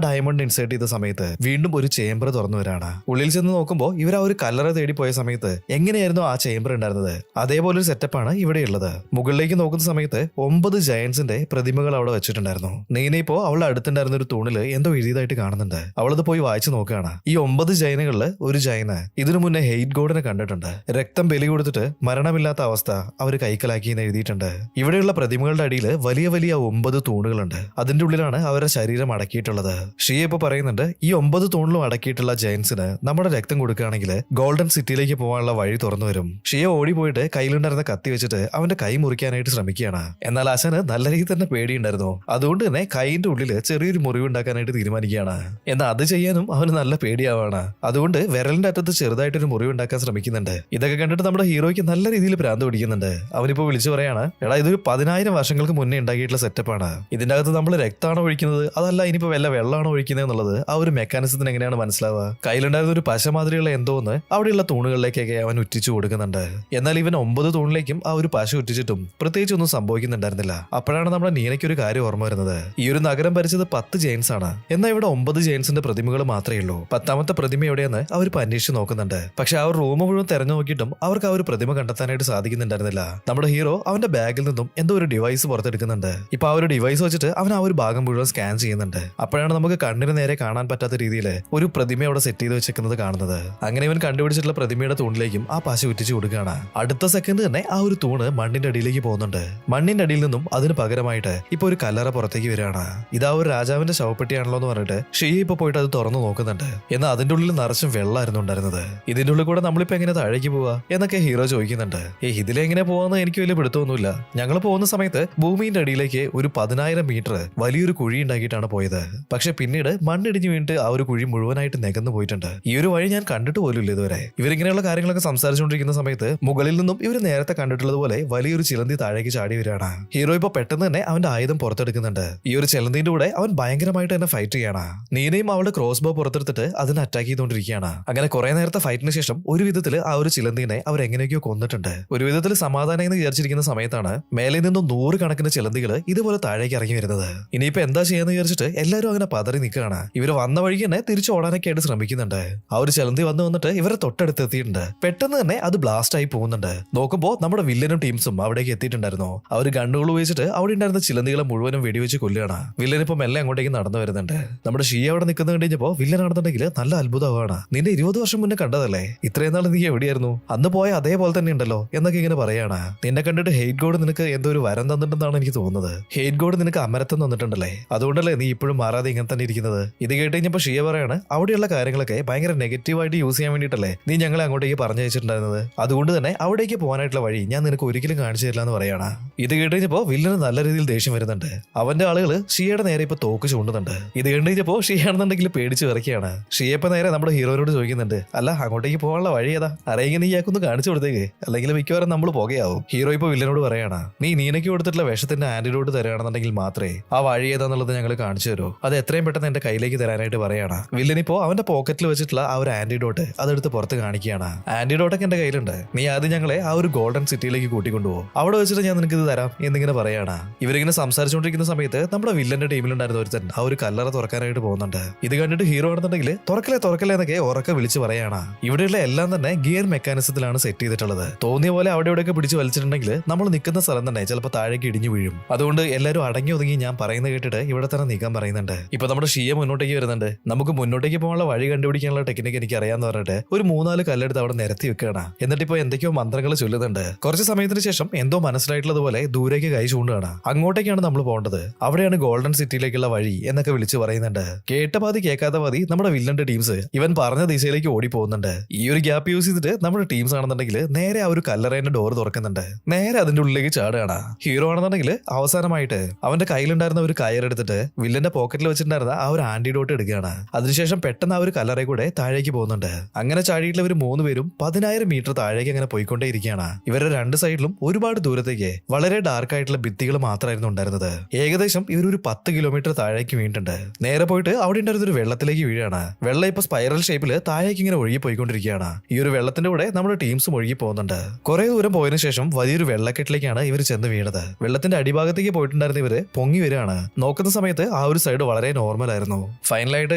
ഡയമണ്ട് ഇൻസേർട്ട് ചെയ്ത സമയത്ത് വീണ്ടും ഒരു ചേംബർ തുറന്നു വരാണ്. ഉള്ളിൽ ചെന്ന് നോക്കുമ്പോൾ ഇവർ ആ ഒരു കല്ലറ തേടി പോയ സമയത്ത് എങ്ങനെയായിരുന്നു ആ ചേംബർ ഉണ്ടായിരുന്നത് അതേപോലെ ഒരു സെറ്റപ്പാണ് ഇവിടെ ഉള്ളത്. മുകളിലേക്ക് നോക്കുന്ന സമയത്ത് 9 ജയൻസിന്റെ പ്രതിമകൾ അവിടെ വെച്ചിട്ടുണ്ടായിരുന്നു. നീന ഇപ്പോ അവളുടെ അടുത്തുണ്ടായിരുന്ന ഒരു തൂണില് എന്തോ എഴുതിയതായിട്ട് കാണുന്നുണ്ട്. അവളത് പോയി വായിച്ചു നോക്കുകയാണ്. ഈ 9 ജൈനകളില് ഒരു ജൈന് ഇതിനു മുന്നേ ഹെയ്റ്റ് ഗോഡിനെ കണ്ടിട്ടുണ്ട്. രക്തം ബലി കൊടുത്തിട്ട് മരണമില്ലാത്ത അവസ്ഥ അവർ കൈക്കലാക്കി എന്ന് എഴുതിയിട്ടുണ്ട്. ഇവിടെയുള്ള പ്രതിമകളുടെ അടിയിൽ വലിയ വലിയ 9 തൂണുകളുണ്ട്. അതിന്റെ ഉള്ളിലാണ് അവരുടെ ശരീരം അടക്കിയിട്ടുള്ളത്. ഷിയ ഇപ്പൊ പറയുന്നുണ്ട് ഈ 9 തൂണിലും അടക്കിയിട്ടുള്ള ജയൻസിന് നമ്മുടെ രക്തം കൊടുക്കുകയാണെങ്കിൽ ഗോൾഡൻ സിറ്റിയിലേക്ക് പോകാനുള്ള വഴി തുറന്നു വരും. ഷിയ ഓടി പോയിട്ട് കയ്യിലുണ്ടായിരുന്ന കത്തി വെച്ചിട്ട് അവന്റെ കൈ മുറിക്കാനായിട്ട് ശ്രമിക്കുകയാണ്. എന്നാൽ അശന് നല്ല രീതിയിൽ തന്നെ പേടിയുണ്ടായിരുന്നു. അതുകൊണ്ട് തന്നെ കൈയിന്റെ ഉള്ളില് ചെറിയൊരു മുറിവ് ഉണ്ടാക്കാനായിട്ട് തീരുമാനിക്കുകയാണ്. എന്നാൽ അത് ചെയ്യാനും അവന് നല്ല പേടിയാവാണ്. അതുകൊണ്ട് വിരലിന്റെ അറ്റത്ത് ചെറുതായിട്ടൊരു മുറിവ് ഉണ്ടാക്കാൻ ശ്രമിക്കുന്നുണ്ട്. ഇതൊക്കെ കണ്ടിട്ട് നമ്മുടെ ഹീറോയ്ക്ക് നല്ല രീതിയിൽ ഭ്രാന്ത് പിടിക്കുന്നുണ്ട്. അവനിപ്പോ വിളിച്ചു പറയാണ്, എടാ ഇതൊരു 10,000 വർഷങ്ങൾക്ക് മുന്നേ ഉണ്ടാക്കിയിട്ടുള്ള സെറ്റപ്പാണ്. ഇതിന്റെ അകത്ത് നമ്മൾ രക്തമാണോ ഒഴിക്കുന്നത് അതല്ല ഇനിയിപ്പോ വല്ല വെള്ളമാണോ ഒഴിക്കുന്നത് എന്നുള്ളത് ആ ഒരു മെക്കാനിസത്തിന് എങ്ങനെയാണ് മനസ്സിലാവുക? കയ്യിലുണ്ടായിരുന്ന ഒരു പശ മാതിരിയുള്ള എന്തോന്ന് അവിടെയുള്ള തൂണുകളിലേക്കൊക്കെ അവൻ ഉറ്റിച്ചു കൊടുക്കുന്നുണ്ട്. എന്നാൽ ഇവൻ 9 തൂണിലേക്കും ആ ഒരു പശ ഉറ്റിച്ചിട്ടും പ്രത്യേകിച്ചൊന്നും സംഭവിക്കുന്നുണ്ടായിരുന്നില്ല. അപ്പോഴാണ് നമ്മുടെ നീനയ്ക്ക് ഒരു കാര്യം ഓർമ്മ വരുന്നത്. ഈ ഒരു നഗരം ഭരിച്ചത് 10 ജെയിൻസ് ആണ്. എന്നാൽ ഇവിടെ 9 ജെയിൻസിന്റെ പ്രതിമകൾ മാത്രമേ ഉള്ളൂ. 10ാമത്തെ പ്രതിമ എവിടെയെന്ന് അവരിപ്പോ അന്വേഷിച്ച് നോക്കുന്നുണ്ട്. പക്ഷെ ആ ഒരു റൂം മുഴുവൻ തെരഞ്ഞു നോക്കിയിട്ടും അവർക്ക് ആ ഒരു പ്രതിമ കണ്ടെത്താനായിട്ട് സാധിക്കുന്നുണ്ടായിരുന്നില്ല. നമ്മുടെ ഹീറോ അവന്റെ ബാഗിൽ നിന്നും എന്തോ ഒരു ഡിവൈസ് പുറത്തെടുക്കുന്നുണ്ട്. ഇപ്പൊ ആ ഒരു ഡിവൈസ് വെച്ചിട്ട് അവൻ ആ ഒരു ഭാഗം മുഴുവൻ സ്കാൻ ചെയ്യുന്നുണ്ട്. അപ്പോഴാണ് നമുക്ക് കണ്ണിന് നേരെ കാണാൻ പറ്റാത്ത രീതിയിൽ ഒരു പ്രതിമ അവിടെ സെറ്റ് ചെയ്ത് വെച്ചിരിക്കുന്നത് കാണുന്നത്. അങ്ങനെ ഇവൻ കണ്ടുപിടിച്ചിട്ടുള്ള പ്രതിമയുടെ തൂണിലേക്കും ആ പശ ഉറ്റിച്ചു കൊടുക്കുകയാണ്. അടുത്ത സെക്കൻഡ് തന്നെ ആ ഒരു തൂണ് മണ്ണിന്റെ അടിയിലേക്ക് പോകുന്നുണ്ട്. മണ്ണിന്റെ അടിയിൽ നിന്നും അതിന് പകരമായിട്ട് ഇപ്പൊ ഒരു കല്ലറ പുറത്തേക്ക് വരികയാണ്. ഇതാ ഒരു രാജാവിന്റെ ശവപ്പെട്ടിയാണല്ലോ എന്ന് പറഞ്ഞിട്ട് ഷിയ ഇപ്പൊ പോയിട്ട് അത് തുറന്നു നോക്കുന്നുണ്ട്. എന്നാൽ അതിന്റെ ഉള്ളിൽ നിറച്ചും വെള്ളമായിരുന്നു ഉണ്ടായിരുന്നത്. ഇതിന്റെ ഉള്ളിൽ കൂടെ നമ്മളിപ്പോ എങ്ങനെ താഴേക്ക് പോവാ എന്നൊക്കെ ഹീറോ ചോദിക്കുന്നുണ്ട്. ഇതിലെങ്ങനെ പോവാന്ന് എനിക്ക് വലിയ പിടുത്തമൊന്നുമില്ല. ഞങ്ങൾ പോകുന്ന സമയത്ത് ഭൂമിന്റെ അടിയിലേക്ക് ഒരു 10,000 മീറ്റർ വലിയൊരു കുഴി ഉണ്ടാക്കിയിട്ടാണ് പോയത്. പക്ഷെ പിന്നീട് മണ്ണിടിഞ്ഞു വീണിട്ട് ആ ഒരു കുഴി മുഴുവനായിട്ട് നികന്നു പോയിട്ടുണ്ട്. ഈ ഒരു വഴി ഞാൻ കണ്ടിട്ട് പോലുമില്ല ഇതുവരെ. ഇവരിങ്ങനെയുള്ള കാര്യങ്ങളൊക്കെ സംസാരിച്ചുകൊണ്ടിരിക്കുന്ന സമയത്ത് മുകളിൽ നിന്നും ഇവർ നേരത്തെ കണ്ടിട്ടുള്ളതുപോലെ വലിയൊരു ചിലന്തി താഴേക്ക് ചാടി വരികയാണ്. ഹീറോ ഇപ്പൊ പെട്ടെന്ന് തന്നെ അവന്റെ ആയുധം പുറത്തെടുക്കുന്നുണ്ട്. ഈ ഒരു ചിലന്തിന്റെ കൂടെ അവൻ ഭയങ്കരമായിട്ട് തന്നെ ഫൈറ്റ് ചെയ്യാണ്. നീനയും അവളുടെ ക്രോസ് ബോ പുറത്തെടുത്തിട്ട് അതിനെ അറ്റാക്ക് ചെയ്തുകൊണ്ടിരിക്കുകയാണ്. അങ്ങനെ കുറെ നേരത്തെ ഫൈറ്റിന് ശേഷം ഒരു വിധത്തിൽ ആ ഒരു ചിലന്തിനെ അവർ എങ്ങനെയൊക്കെയോ കൊന്നിട്ടുണ്ട്. ഒരു വിധത്തിൽ സമാധാനം എന്ന് വിചാരിച്ചിരിക്കുന്ന സമയത്താണ് മേലെ നിന്നും 100 കണക്കിന് ചിലന്തികൾ ഇതുപോലെ താഴേക്ക് ഇറങ്ങി വരുന്നത്. ഇനിയിപ്പോ എന്താ ചെയ്യാന്ന് വിചാരിച്ചിട്ട് എല്ലാവരും അങ്ങനെ പതറി നിൽക്കുകയാണ്. ഇവര് വന്ന വഴിക്ക് തന്നെ തിരിച്ചു ഓടാനൊക്കെ ആയിട്ട് ശ്രമിക്കുന്നുണ്ട്. ആ ഒരു ചിലന്തി വന്നിട്ട് ഇവരെ തൊട്ടടുത്ത് എത്തിയിട്ടുണ്ട്. പെട്ടെന്ന് തന്നെ അത് ബ്ലാസ്റ്റ് ആയി പോകുന്നുണ്ട്. നോക്കുമ്പോ നമ്മുടെ വില്ലനും ടീംസും അവിടേക്ക് എത്തിയിട്ടുണ്ടായിരുന്നു. അവർ ഗണ്ണുകൾ ഉപയോഗിച്ചിട്ട് അവിടെ ഉണ്ടായിരുന്ന ചിലന്തികളെ മുഴുവനും വെടിവെച്ച് കൊല്ലുകയാണ്. വില്ലൻ ഇപ്പൊ മെല്ലെ അങ്ങോട്ടേക്ക് നടന്നു വരുന്നുണ്ട്. പറയുന്നുണ്ട്. നമ്മുടെ ഷിയ അവിടെ നിൽക്കുന്ന കഴിഞ്ഞപ്പോ വില്ലനാണെന്നുണ്ടെങ്കിൽ നല്ല അത്ഭുതമാണ്. നിന്റെ 20 വർഷം മുന്നേ കണ്ടതല്ലേ, ഇത്രയും നാൾ നീ എവിടെയായിരുന്നു, അന്ന് പോയ അതേപോലെ തന്നെ ഉണ്ടല്ലോ എന്നൊക്കെ ഇങ്ങനെ പറയാണ്. നിന്നെ കണ്ടിട്ട് ഹെയ്റ്റ് ഗോഡ് നിനക്ക് എന്തോ ഒരു വരം തന്നിട്ടുണ്ടെന്നാണ് എനിക്ക് തോന്നുന്നത്. ഹെയ്റ്റ് ഗോഡ് നിനക്ക് അമരത്വം തന്നിട്ടുണ്ടല്ലേ, അതുകൊണ്ടല്ലേ നീ ഇപ്പോഴും മാറാതെ ഇങ്ങനെ തന്നെ ഇരിക്കുന്നത്. ഇത് കേട്ട് കഴിഞ്ഞപ്പോ ഷിയ പറയാണ്, അവിടെയുള്ള കാര്യങ്ങളൊക്കെ ഭയങ്കര നെഗറ്റീവായിട്ട് യൂസ് ചെയ്യാൻ വേണ്ടിയിട്ടല്ലേ നീ ഞങ്ങളെ അങ്ങോട്ടേക്ക് പറഞ്ഞയച്ചിട്ടുണ്ടായിരുന്നത്. അതുകൊണ്ട് തന്നെ അവിടേക്ക് പോകാനായിട്ടുള്ള വഴി ഞാൻ നിനക്ക് ഒരിക്കലും കാണിച്ചു തരില്ല എന്ന് പറയാണ്. ഇത് കേട്ട് കഴിഞ്ഞപ്പോ വില്ലന് നല്ല രീതിയിൽ ദേഷ്യം വരുന്നുണ്ട്. അവന്റെ ആളുകൾ ഷിയയുടെ നേരെ ഇപ്പൊ തോക്ക് ചൂണ്ടുന്നുണ്ട്. ഇത് കണ്ടു കഴിഞ്ഞപ്പോ ഷിയാണെന്നുണ്ടെങ്കിൽ പേടിച്ച് വിറയ്ക്കുകയാണ്. ഷിയ ഇപ്പൊ നേരെ നമ്മുടെ ഹീറോയോട് ചോദിക്കുന്നുണ്ട്, അല്ല അങ്ങോട്ടേക്ക് പോകാനുള്ള വഴി ഏതാ, അറിയെങ്കിൽ നീ ഇയാൾക്കൊന്ന് കാണിച്ചു കൊടുത്തേക്ക്, അല്ലെങ്കിൽ മിക്കവാറും നമ്മൾ പോകുകയാവും. ഹീറോ ഇപ്പൊ വില്ലനോട് പറയാണ്, നീ നീനയ്ക്ക് കൊടുത്തിട്ടുള്ള വിഷത്തിന്റെ ആന്റിഡോട്ട് തരാണെന്നുണ്ടെങ്കിൽ മാത്രമേ ആ വഴി ഏതാന്നുള്ളത് ഞങ്ങൾ കാണിച്ചു തരൂ, അത് എത്രയും പെട്ടെന്ന് എന്റെ കയ്യിലേക്ക് തരാനായിട്ട് പറയാണ്. വില്ലനിപ്പോ അവന്റെ പോക്കറ്റിൽ വെച്ചിട്ടുള്ള ആ ഒരു ആന്റിഡോട്ട് അതെടുത്ത് പുറത്ത് കാണിക്കുകയാണ്. ആന്റിഡോട്ടൊക്കെ എന്റെ കയ്യിലുണ്ട്, നീ ആദ്യം ഞങ്ങളെ ആ ഒരു ഗോൾഡൻ സിറ്റിയിലേക്ക് കൂട്ടിക്കൊണ്ടുപോകും, അവിടെ വെച്ചിട്ട് ഞാൻ നിനക്ക് ഇത് തരാം എന്നിങ്ങനെ പറയാണ്. ഇവരിങ്ങനെ സംസാരിച്ചുകൊണ്ടിരിക്കുന്ന സമയത്ത് നമ്മുടെ വില്ലന്റെ ടീമിലുണ്ടായിരുന്ന ഒരുത്തൻ ആ ഒരു കല്ലറ തുറക്കാനായിട്ട് പോകുന്നുണ്ട്. ഇത് കണ്ടിട്ട് ഹീറോ ആണെന്നുണ്ടെങ്കിൽ തുറക്കലേ എന്നൊക്കെ ഉറക്കെ വിളിച്ച് പറയാണ്. ഇവിടെയുള്ള എല്ലാം തന്നെ ഗിയർ മെക്കാനിസത്തിലാണ് സെറ്റ് ചെയ്തിട്ടുള്ളത്. തോന്നിയ പോലെ അവിടെ ഇവിടെയൊക്കെ പിടിച്ച് വലിച്ചിട്ടുണ്ടെങ്കിൽ നമ്മൾ നിൽക്കുന്ന സ്ഥലം തന്നെ ചിലപ്പോൾ താഴേക്ക് ഇടിഞ്ഞു വീഴും. അതുകൊണ്ട് എല്ലാവരും അടങ്ങി ഒതുങ്ങി ഞാൻ പറയുന്നത് കേട്ടിട്ട് ഇവിടെ തന്നെ നീക്കാൻ പറയുന്നുണ്ട്. ഇപ്പൊ നമ്മുടെ ഷിയ മുന്നോട്ടേക്ക് വരുന്നുണ്ട്. നമുക്ക് മുന്നോട്ടേക്ക് പോകാനുള്ള വഴി കണ്ടുപിടിക്കാനുള്ള ടെക്നിക്ക് എനിക്ക് അറിയാന്ന് പറഞ്ഞിട്ട് ഒരു 3-4 കല്ലെടുത്ത് അവിടെ നിരത്തി വെക്കുകയാണ്. എന്നിട്ട് ഇപ്പൊ എന്തൊക്കെയോ മന്ത്രങ്ങൾ ചൊല്ലുന്നുണ്ട്. കുറച്ച് സമയത്തിന് ശേഷം എന്തോ മനസ്സിലായിട്ടുള്ളതുപോലെ ദൂരേക്ക് കൈ ചൂണ്ടുകയാണ്. അങ്ങോട്ടേക്കാണ് നമ്മൾ പോകേണ്ടത്, അവിടെയാണ് ഗോൾഡൻ സിറ്റിയിലേക്കുള്ള വഴി എന്നൊക്കെ വിളിച്ച് പറയുന്നുണ്ട്. കേട്ട പാതി കേൾക്കാത്ത പാതി നമ്മുടെ വില്ലന്റെ ടീംസ് ഇവൻ പറഞ്ഞ ദിശയിലേക്ക് ഓടി പോകുന്നുണ്ട്. ഈ ഒരു ഗ്യാപ്പ് യൂസ് ചെയ്തിട്ട് നമ്മുടെ ടീംസ് ആണെന്നുണ്ടെങ്കിൽ നേരെ ആ ഒരു കല്ലറേന്റെ ഡോർ തുറക്കുന്നുണ്ട്. നേരെ അതിന്റെ ഉള്ളിലേക്ക് ചാടുകയാണ്. ഹീറോ ആണെന്നുണ്ടെങ്കിൽ അവസാനമായിട്ട് അവന്റെ കയ്യിലുണ്ടായിരുന്ന ഒരു കയറെടുത്തിട്ട് വില്ലന്റെ പോക്കറ്റിൽ വെച്ചിട്ടുണ്ടായിരുന്ന ആ ഒരു ആന്റിഡോട്ട് എടുക്കുകയാണ്. അതിനുശേഷം പെട്ടെന്ന് ആ ഒരു കല്ലറയിൽ കൂടെ താഴേക്ക് പോകുന്നുണ്ട്. അങ്ങനെ ചാടിയിട്ടുള്ള ഇവർ 3 പേരും 10,000 മീറ്റർ താഴേക്ക് അങ്ങനെ പോയിക്കൊണ്ടേയിരിക്കുകയാണ്. ഇവരുടെ 2 സൈഡിലും ഒരുപാട് ദൂരത്തേക്ക് വളരെ ഡാർക്ക് ആയിട്ടുള്ള ഭിത്തികൾ മാത്രമായിരുന്നു ഉണ്ടായിരുന്നത്. ഏകദേശം ഇവരൊരു 10 കിലോമീറ്റർ താഴേക്ക് വീണിട്ടുണ്ട്. നേരെ പോയിട്ട് അവിടെ ഉണ്ടായിരുന്ന ഒരു വെള്ളത്തിലേക്ക് വീഴാണ്. വെള്ളം ഇപ്പൊ സ്പൈറൽ ഷേപ്പിൽ താഴേക്ക് ഇങ്ങനെ ഒഴുകി പോയിക്കൊണ്ടിരിക്കുകയാണ്. ഈ ഒരു വെള്ളത്തിന്റെ കൂടെ നമ്മുടെ ടീംസും ഒഴുകി പോകുന്നുണ്ട്. കുറെ ദൂരം പോയതിനു ശേഷം വലിയൊരു വെള്ളക്കെട്ടിലേക്കാണ് ഇവർ ചെന്ന് വീണത്. വെള്ളത്തിന്റെ അടിഭാഗത്തേക്ക് പോയിട്ടുണ്ടായിരുന്ന ഇവര് പൊങ്ങി വരികയാണ്. നോക്കുന്ന സമയത്ത് ആ ഒരു സൈഡ് വളരെ നോർമൽ ആയിരുന്നു. ഫൈനലായിട്ട്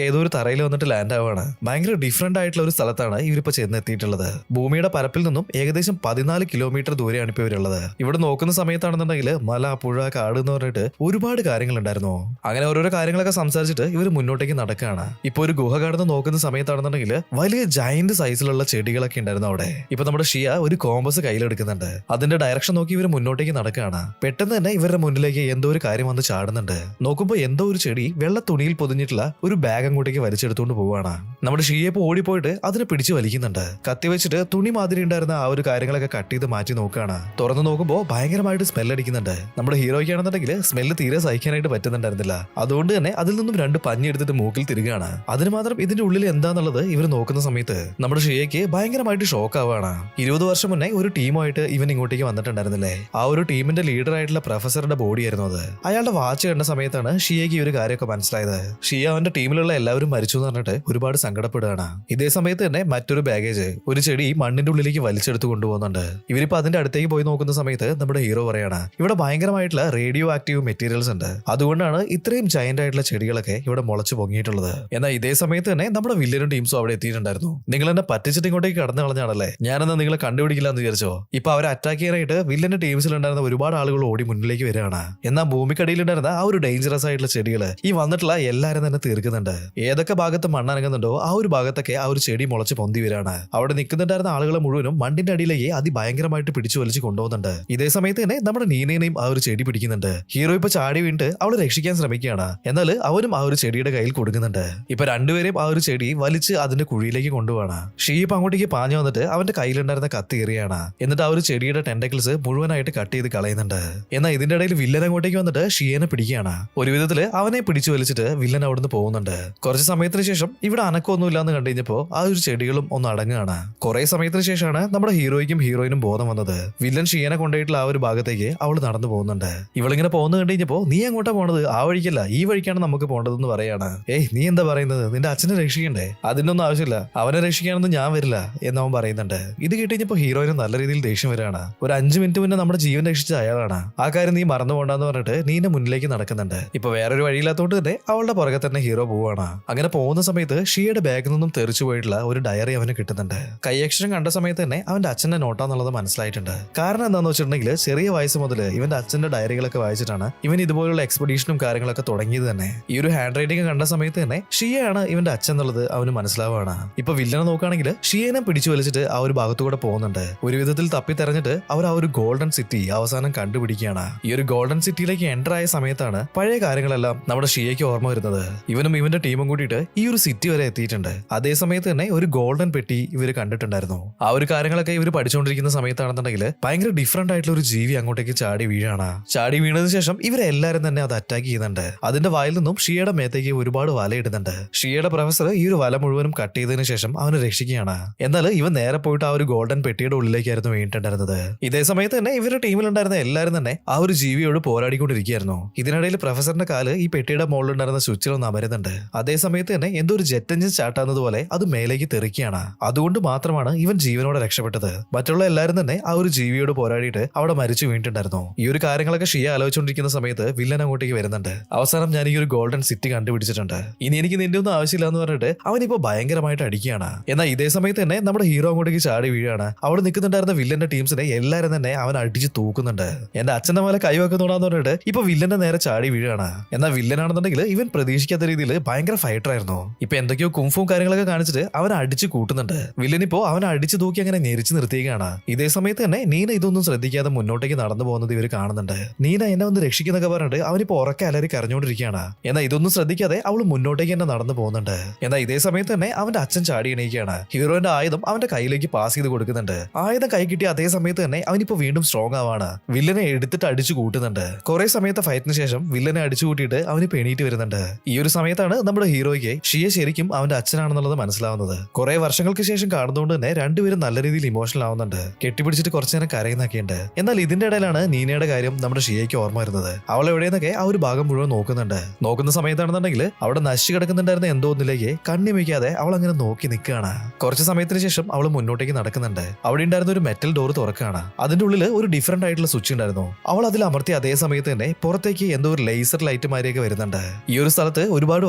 ഏതോ ഒരു തറയിൽ വന്നിട്ട് ലാൻഡ് ആവുകയാണ്. ഭയങ്കര ഡിഫറെന്റ് ആയിട്ടുള്ള ഒരു സ്ഥലത്താണ് ഇവരിപ്പോ ചെന്നെത്തിയിട്ടുള്ളത്. ഭൂമിയുടെ പരപ്പിൽ നിന്നും ഏകദേശം 14 കിലോമീറ്റർ ദൂരെയാണ് ഇപ്പൊ ഇവരുള്ളത്. ഇവിടെ നോക്കുന്ന സമയത്താണെന്നുണ്ടെങ്കിൽ മല, പുഴ, കാട് എന്ന് പറഞ്ഞിട്ട് ഒരുപാട് കാര്യങ്ങൾ ഉണ്ടായിരുന്നു. അങ്ങനെ ഓരോരോ കാര്യങ്ങളൊക്കെ സംസാരിച്ചിട്ട് ഇവർ മുന്നോട്ടേക്ക് നടക്കുകയാണ്. ഇപ്പൊ ഒരു ഗുഹ കടന്ന് നോക്കുന്ന സമയത്താണെന്നുണ്ടെങ്കിൽ വലിയ ജയന്റ് സൈസിലുള്ള ചെടികളൊക്കെ ഉണ്ടായിരുന്നു അവിടെ. ഇപ്പൊ നമ്മുടെ ഷിയ ഒരു കോമ്പസ് കയ്യിലെടുക്കുന്നുണ്ട്. അതിന്റെ ഡയറക്ഷൻ നോക്കി ഇവർ മുന്നോട്ടേക്ക് നടക്കുകയാണ്. പെട്ടെന്ന് തന്നെ ഇവരുടെ മുന്നിലേക്ക് എന്തോ ഒരു കാര്യം വന്ന് ചാടുന്നുണ്ട്. നോക്കുമ്പോ എന്തോ ഒരു ചെടി വെള്ള തുണിയിൽ പൊതിഞ്ഞിട്ടുള്ള ഒരു ബാഗ് അങ്ങോട്ടേക്ക് വലിച്ചെടുത്തുകൊണ്ട് പോവാണ്. നമ്മുടെ ഷിയെ ഇപ്പൊ ഓടിപ്പോയിട്ട് അതിനെ പിടിച്ചു വലിക്കുന്നുണ്ട്. കത്തി വെച്ചിട്ട് തുണി മാതിരി ഉണ്ടായിരുന്ന ആ ഒരു കാര്യങ്ങളൊക്കെ കട്ട് ചെയ്ത് മാറ്റി നോക്കുകയാണ്. തുറന്നു നോക്കുമ്പോ ഭയങ്കരമായിട്ട് സ്മെൽ അടിക്കുന്നുണ്ട്. നമ്മുടെ ഹീറോയ്ക്കാണെന്നുണ്ടെങ്കിൽ സ്മെല്ല് തീരെ സഹിക്കാനായിട്ട് പറ്റുന്നുണ്ടായിരുന്നില്ല. അതുകൊണ്ട് തന്നെ അതിൽ നിന്നും 2 പഞ്ഞി എടുത്തിട്ട് മൂക്കിൽ തിരികെയാണ്. അതിന് മാത്രം ഇതിന്റെ ഉള്ളിൽ എന്താന്നുള്ളത് ഇവർ നോക്കുന്ന സമയത്ത് നമ്മുടെ ഷിയയ്ക്ക് ഭയങ്കരമായിട്ട് ഷോക്ക് ആവുകയാണ്. 20 വർഷം മുന്നേ ഒരു ടീമായിട്ട് ഇവൻ ഇങ്ങോട്ടേക്ക് വന്നിട്ടുണ്ടായിരുന്നില്ലേ, ആ ഒരു ടീമിന്റെ ലീഡർ ആയിട്ടുള്ള പ്രൊഫസറുടെ ബോഡി ആയിരുന്നു അത്. അയാളുടെ വാച്ച് കണ്ട സമയത്താണ് ഷിയയ്ക്ക് ഈ ഒരു കാര്യമൊക്കെ മനസ്സിലായത്. ഷിയ അവന്റെ ടീമിലുള്ള എല്ലാവരും മരിച്ചു എന്ന് പറഞ്ഞിട്ട് ഒരുപാട് സങ്കടപ്പെടുകയാണ്. ഇതേ സമയത്ത് തന്നെ മറ്റൊരു ബാഗേജ് ഒരു ചെടി മണ്ണിന്റെ ഉള്ളിലേക്ക് വലിച്ചെടുത്ത് കൊണ്ടുപോകുന്നുണ്ട്. ഇവരിപ്പോ അതിന്റെ അടുത്തേക്ക് പോയി നോക്കുന്ന സമയത്ത് നമ്മുടെ ഹീറോ പറയാണ്, ഇവിടെ ഭയങ്കരമായിട്ടുള്ള റേഡിയോ ആക്റ്റീവ് മെറ്റീരിയൽസ് ഉണ്ട്, അതുകൊണ്ടാണ് ഇത്രയും ജയന്റ് ആയിട്ടുള്ള ചെടികളൊക്കെ ഇവിടെ മുളച്ചു പൊങ്ങിയിട്ടുള്ളത്. എന്നാൽ ഇതേ സമയത്ത് തന്നെ നമ്മുടെ വില്ലനും ടീംസും അവിടെ എത്തിയിട്ടുണ്ടായിരുന്നു. നിങ്ങൾ എന്നെ പറ്റിച്ചിട്ട് ഇങ്ങോട്ടേക്ക് കടന്നു കളഞ്ഞാണല്ലേ, ഞാനെന്നാ നിങ്ങളെ കണ്ടുപിടിക്കില്ല എന്ന് വിചാരിച്ചോ. ഇപ്പൊ അവരെ അറ്റാക്ക് ചെയ്യാനായിട്ട് വില്ലന്റെ ടീംസിലുണ്ടായിരുന്ന ഒരുപാട് ആളുകൾ ഓടി മുന്നിലേക്ക് വരികയാണ്. എന്നാൽ ഭൂമിക്കടിയിലുണ്ടായിരുന്ന ആ ഒരു ഡേഞ്ചറസ് ആയിട്ടുള്ള ചെടികൾ ഈ വന്നിട്ടുള്ള എല്ലാരും തന്നെ തീർക്കുന്നുണ്ട്. ഏതൊക്കെ ഭാഗത്ത് മണ്ണനങ്ങുന്നുണ്ടോ ആ ഒരു ഭാഗത്തൊക്കെ ആ ഒരു ചെടി മുളച്ച് പൊന്തി വരികയാണ്. അവിടെ നിൽക്കുന്നുണ്ടായിരുന്ന ആളുകളെ മുഴുവനും മണ്ണിന്റെ അടിയിലേക്ക് അതിഭയങ്കരമായിട്ട് പിടിച്ചു വലിച്ചു കൊണ്ടുപോകുന്നുണ്ട്. ഇതേ സമയത്ത് തന്നെ നമ്മുടെ നീനേനെയും ആ ഒരു ചെടി പിടിക്കുന്നുണ്ട്. ഹീറോ ഇപ്പൊ ചാടി വീണിട്ട് അവളെ രക്ഷിക്കാൻ ശ്രമിക്കുകയാണ്. എന്നാൽ അവനും ആ ഒരു ചെടിയുടെ കയ്യിൽ കൊടുക്കുന്നുണ്ട്. ഇപ്പൊ രണ്ടുപേരെയും ആ ഒരു ചെടി വലിച്ച് അതിന്റെ കുഴിയിലേക്ക് കൊണ്ടുപോവാണ്. ഷീപ്പ് അങ്ങോട്ടേക്ക് പാഞ്ഞു വന്നിട്ട് അവന്റെ കയ്യിലുണ്ടായിരുന്ന കത്തി എറിയാണ്. എന്നിട്ട് ആ ഒരു ചെടിയുടെ ടെന്റക്കിൾസ് മുഴുവനായിട്ട് കട്ട് ചെയ്ത് കളയുന്നുണ്ട്. എന്നാൽ ഇതിന്റെ ഇടയിൽ വില്ലൻ അങ്ങോട്ടേക്ക് വന്നിട്ട് ഷിയനെ പിടിക്കുകയാണ്. ഒരു വിധത്തില് അവനെ പിടിച്ചു വലിച്ചിട്ട് വില്ലൻ അവിടുന്ന് പോകുന്നുണ്ട്. കുറച്ച് സമയത്തിന് ശേഷം ഇവിടെ അനക്കൊന്നുമില്ല എന്ന് കണ്ടു കഴിഞ്ഞപ്പോ ആ ഒരു ചെടികളും ഒന്ന് അടങ്ങുകയാണ്. കുറെ സമയത്തിന് ശേഷമാണ് നമ്മുടെ ഹീറോയ്ക്കും ഹീറോയിനും ബോധം വന്നത്. വില്ലൻ ഷിയനെ കൊണ്ടുപോയിട്ടുള്ള ആ ഒരു ഭാഗത്തേക്ക് അവൾ നടന്നു പോകുന്നുണ്ട്. ഇവളിങ്ങനെ പോകുന്നത് കണ്ടു കഴിഞ്ഞപ്പോ നീ അങ്ങോട്ടാ പോണത്, ആ വഴിക്കല്ല ഈ വഴിക്കാണ് നമുക്ക് പോകേണ്ടതെന്ന് പറയാണ്. ഏയ് നീ എന്താ പറയുന്നത്, നിന്റെ അച്ഛനെ രക്ഷിക്കണ്ടേ, അതിനൊന്നും ആവശ്യമില്ല, അവനെ രക്ഷിക്കാനൊന്നും ഞാൻ വരില്ല എന്നവൻ പറയുന്നുണ്ട്. ഇത് കേട്ടുകഴിഞ്ഞപ്പോ ഹീറോയിന് നല്ല രീതിയിൽ ദേഷ്യം വരികയാണ്. ഒരു 5 മിനിറ്റ് മുന്നേ നമ്മുടെ ജീവൻ രക്ഷിച്ച അയാളാണ്, ആ കാര്യം നീ മറന്നു പോകണ്ടെന്ന് പറഞ്ഞിട്ട് നീന്റെ മുന്നിലേക്ക് നടക്കുന്നുണ്ട്. ഇപ്പൊ വേറൊരു വഴിയില്ലാത്തോണ്ട് തന്നെ അവളുടെ പുറകെ തന്നെ ഹീറോ പോവാണ്. അങ്ങനെ പോകുന്ന സമയത്ത് ഷിയയുടെ ബാഗിൽ നിന്നും തെറിച്ചു പോയിട്ടുള്ള ഒരു ഡയറി അവന് കിട്ടുന്നുണ്ട്. കൈയക്ഷരം കണ്ട സമയത്ത് തന്നെ അവന്റെ അച്ഛന്റെ നോട്ടാന്നുള്ളത് മനസ്സിലായിട്ടുണ്ട്. കാരണം എന്താന്ന് വെച്ചിട്ടുണ്ടെങ്കിൽ ചെറിയ വയസ്സ് മുതൽ ഇവന്റെ അച്ഛന്റെ ഡയറികളൊക്കെ വായിച്ചിട്ടാണ് ഇവൻ ഇതുപോലുള്ള എക്സ്പെഡീഷനും കാര്യങ്ങളൊക്കെ തുടങ്ങിയത് തന്നെ. ഈ ഒരു ഹാൻഡ് റൈറ്റിംഗ് കണ്ട സമയത്ത് തന്നെ ഷിയയാണ് ഇവന്റെ അച്ഛൻ എന്നുള്ളത് അവന് മനസ്സിലാവുകയാണ്. ഇപ്പൊ വില്ലനെ നോക്കുകയാണെങ്കിൽ ഷിയനെ പിടിച്ചു വലിച്ചിട്ട് ആ ഒരു ഭാഗത്തുകൂടെ പോകുന്നുണ്ട്. ഒരു വിധത്തിൽ തപ്പി തെരഞ്ഞിട്ട് അവർ ആ ഒരു ഗോൾഡൻ സിറ്റി അവസാനം കണ്ടുപിടിക്കുകയാണ്. ഈ ഒരു ഗോൾഡൻ സിറ്റിയിലേക്ക് എൻ്റർ ആയ സമയത്താണ് പഴയ കാര്യങ്ങളെല്ലാം നമ്മുടെ ഷിയയ്ക്ക് ഓർമ്മ വരുന്നത്. ഇവനും ഇവന്റെ ടീമും കൂട്ടിയിട്ട് ഈ ഒരു സിറ്റി വരെ എത്തിയിട്ടുണ്ട്. അതേ സമയത്ത് തന്നെ ഒരു ഗോൾഡൻ പെട്ടി ഇവര് കണ്ടിട്ടുണ്ടായിരുന്നു. ആ ഒരു കാര്യങ്ങളൊക്കെ ഇവർ പഠിച്ചുകൊണ്ടിരിക്കുന്ന സമയത്താണെന്നുണ്ടെങ്കിൽ ഭയങ്കര ഡിഫറെന്റ് ആയിട്ടുള്ള ഒരു ജീവി അങ്ങോട്ടേക്ക് ചാടി വീഴാണ്. ചാടി വീണതിന് ശേഷം ഇവരെല്ലാരും തന്നെ അത് അറ്റാക്ക് ചെയ്യുന്നുണ്ട്. അതിന്റെ വായിൽ നിന്നും ഷിയയുടെ മേത്തേക്ക് ഒരുപാട് വല ഇടുന്നുണ്ട്. ഷിയയുടെ പ്രൊഫസർ ഈ ഒരു വല മുഴുവനും കട്ട് ചെയ്തതിനു ശേഷം അവനെ രക്ഷിക്കുകയാണ്. എന്നാൽ ഇവൻ നേരെ പോയിട്ട് ആ ഒരു ഗോൾഡൻ പെട്ടിയുടെ ഉള്ളിലേക്കായിരുന്നു വീണിട്ടുണ്ടായിരുന്നത്. ഇതേ സമയത്ത് തന്നെ ഇവരുടെ ടീമിലുണ്ടായിരുന്ന എല്ലാവരും തന്നെ ആ ഒരു ജീവിയോട് പോരാടിക്കൊണ്ടിരിക്കുകയായിരുന്നു. ഇതിനിടയിൽ പ്രൊഫസറിന്റെ കാല് ഈ പെട്ടിയുടെ മുകളിലുണ്ടായിരുന്ന സ്വിച്ചിലൊന്ന് അമരുന്നുണ്ട്. അതേ സമയത്ത് തന്നെ എന്തോ ഒരു ജെറ്റ് എഞ്ചിൻ സ്റ്റാർട്ടാകുന്നത് പോലെ അത് മേലേക്ക് തെറിക്കുകയാണ്. അതുകൊണ്ട് മാത്രമാണ് ഇവൻ ജീവനോടെ രക്ഷപ്പെട്ടത്. മറ്റുള്ള എല്ലാവരും തന്നെ ആ ഒരു ജീവിയോട് പോരാടിയിട്ട് അവിടെ മരിച്ചു വീണിട്ടുണ്ടായിരുന്നു. ഈ ഒരു കാര്യങ്ങളൊക്കെ ഷിയ ആലോചിച്ചുകൊണ്ടിരിക്കുന്ന സമയത്ത് വില്ലൻ അങ്ങോട്ടേക്ക് വരുന്നുണ്ട്. അവസാനം ഞാൻ ഈ ഒരു ഗോൾഡൻ സിറ്റി കണ്ടുപിടിച്ചിട്ടുണ്ട്, ഇനി എനിക്ക് നിന്റെ ഒന്നും ആവശ്യമില്ല എന്ന് പറഞ്ഞിട്ട് അവനിപ്പോ ഭയങ്കരമായിട്ട് അടിക്കുകയാണ്. എന്നാൽ ഇതേ സമയത്ത് തന്നെ നമ്മുടെ ഹീറോ അങ്ങോട്ടേക്ക് ചാടി വീഴാണ്. അവിടെ നിൽക്കുന്നുണ്ടായിരുന്ന വില്ലന്റെ ടീംസിനെ എല്ലാരും തന്നെ അവൻ അടിച്ച് തൂക്കുന്നുണ്ട്. എന്റെ അച്ഛന്റെ മേലെ കൈവെക്കുന്നോടാന്ന് പറഞ്ഞിട്ട് ഇപ്പൊ വില്ലന്റെ നേരെ ചാടി വീഴാണ്. എന്നാൽ വില്ലനാണെന്നുണ്ടെങ്കിൽ ഇവൻ പ്രതീക്ഷിക്കാത്ത രീതിയിൽ ഭയങ്കര ഫൈറ്റർ ആയിരുന്നു. ഇപ്പൊ എന്തൊക്കെയോ കുംഫും കാര്യങ്ങളൊക്കെ കാണിച്ചിട്ട് അവൻ അടിച്ച് കൂട്ടുന്നുണ്ട്. വില്ലനിപ്പോ അവനെ അടിച്ചു തൂക്കി അങ്ങനെ ഞെരിച്ചു നിർത്തിയേക്കാണ്. ഇതേ സമയത്ത് തന്നെ നീന ഇതൊന്നും ശ്രദ്ധിക്കാതെ മുന്നോട്ടേക്ക് നടന്നു പോകുന്നത് ഇവർ കാണുന്നുണ്ട്. നീന എന്നെ ഒന്ന് രക്ഷിക്കുന്നൊക്കെ പറഞ്ഞിട്ട് അവനിപ്പോ ഉറക്കെ അലറി കരഞ്ഞുകൊണ്ടിരിക്കുകയാണ്. എന്നാൽ ഇതൊന്നും ശ്രദ്ധിക്കാതെ അവൾ മുന്നോട്ടേക്ക് തന്നെ നടന്നു പോകുന്നുണ്ട്. എന്നാൽ ഇതേ സമയത്ത് തന്നെ അവന്റെ അച്ഛൻ ചാടി എണീക്കുകയാണ്. ഹീറോന്റെ ആയുധം അവന്റെ കയ്യിലേക്ക് പാസ് ചെയ്ത് കൊടുക്കുന്നുണ്ട്. ആയുധം കൈ കിട്ടിയ അതേ സമയത്ത് തന്നെ അവനിപ്പോ വീണ്ടും സ്ട്രോങ് ആവാണ്. വില്ലനെ എടുത്തിട്ട് അടിച്ചു കൂട്ടുന്നുണ്ട്. കുറെ സമയത്തെ ഫൈറ്റിന് ശേഷം വില്ലനെ അടിച്ചു കൂട്ടിയിട്ട് അവനിപ്പോ എണീറ്റ് വരുന്നുണ്ട്. ഈ ഒരു സമയത്താണ് നമ്മുടെ ഹീറോയ്ക്ക് ഷിയ ശരിക്കും അവന്റെ അച്ഛനാണെന്നുള്ളത് മനസ്സിലാവുന്നത്. കുറെ വർഷങ്ങൾക്ക് ശേഷം കാണുന്നതുകൊണ്ട് തന്നെ രണ്ടുപേരും നല്ല രീതിയിൽ ഇമോഷണൽ ആവുന്നുണ്ട്. കെട്ടിപ്പിടിച്ചിട്ട് കുറച്ചു നേരം കരയുന്നൊക്കെയുണ്ട്. എന്നാൽ ഇതിന്റെ ഇടയിലാണ് നീനയുടെ കാര്യം നമ്മുടെ ഷിയയ്ക്ക് ഓർമ്മ വരുന്നത്. അവൾ എവിടെയെന്നൊക്കെ ആ ഒരു ഭാഗം മുഴുവൻ നോക്കുന്നുണ്ട്. നോക്കുന്ന സമയത്താണെന്നുണ്ടെങ്കിൽ അവിടെ നശിച്ചു കിടക്കുന്നുണ്ടായിരുന്ന എന്തോ ഒന്നിലേക്ക് കണ്ണി വയ്ക്കാതെ അവൾ അങ്ങനെ നോക്കി നിൽക്കുകയാണ്. കുറച്ച് സമയത്തിന് ശേഷം അവൾ മുന്നോട്ടേക്ക് നടക്കുന്നുണ്ട്. അവിടെ ഉണ്ടായിരുന്ന ഒരു മെറ്റൽ ഡോർ തുറക്കുകയാണ്. അതിന്റെ ഉള്ളിൽ ഒരു ഡിഫറന്റ് ആയിട്ടുള്ള സ്വിച്ച് ഉണ്ടായിരുന്നു. അവൾ അതിൽ അമർത്തി അതേ സമയത്ത് തന്നെ പുറത്തേക്ക് എന്തോ ഒരു ലേസർ ലൈറ്റ് മാരിയൊക്കെ വരുന്നുണ്ട്. ഈ ഒരു സ്ഥലത്ത് ഒരുപാട്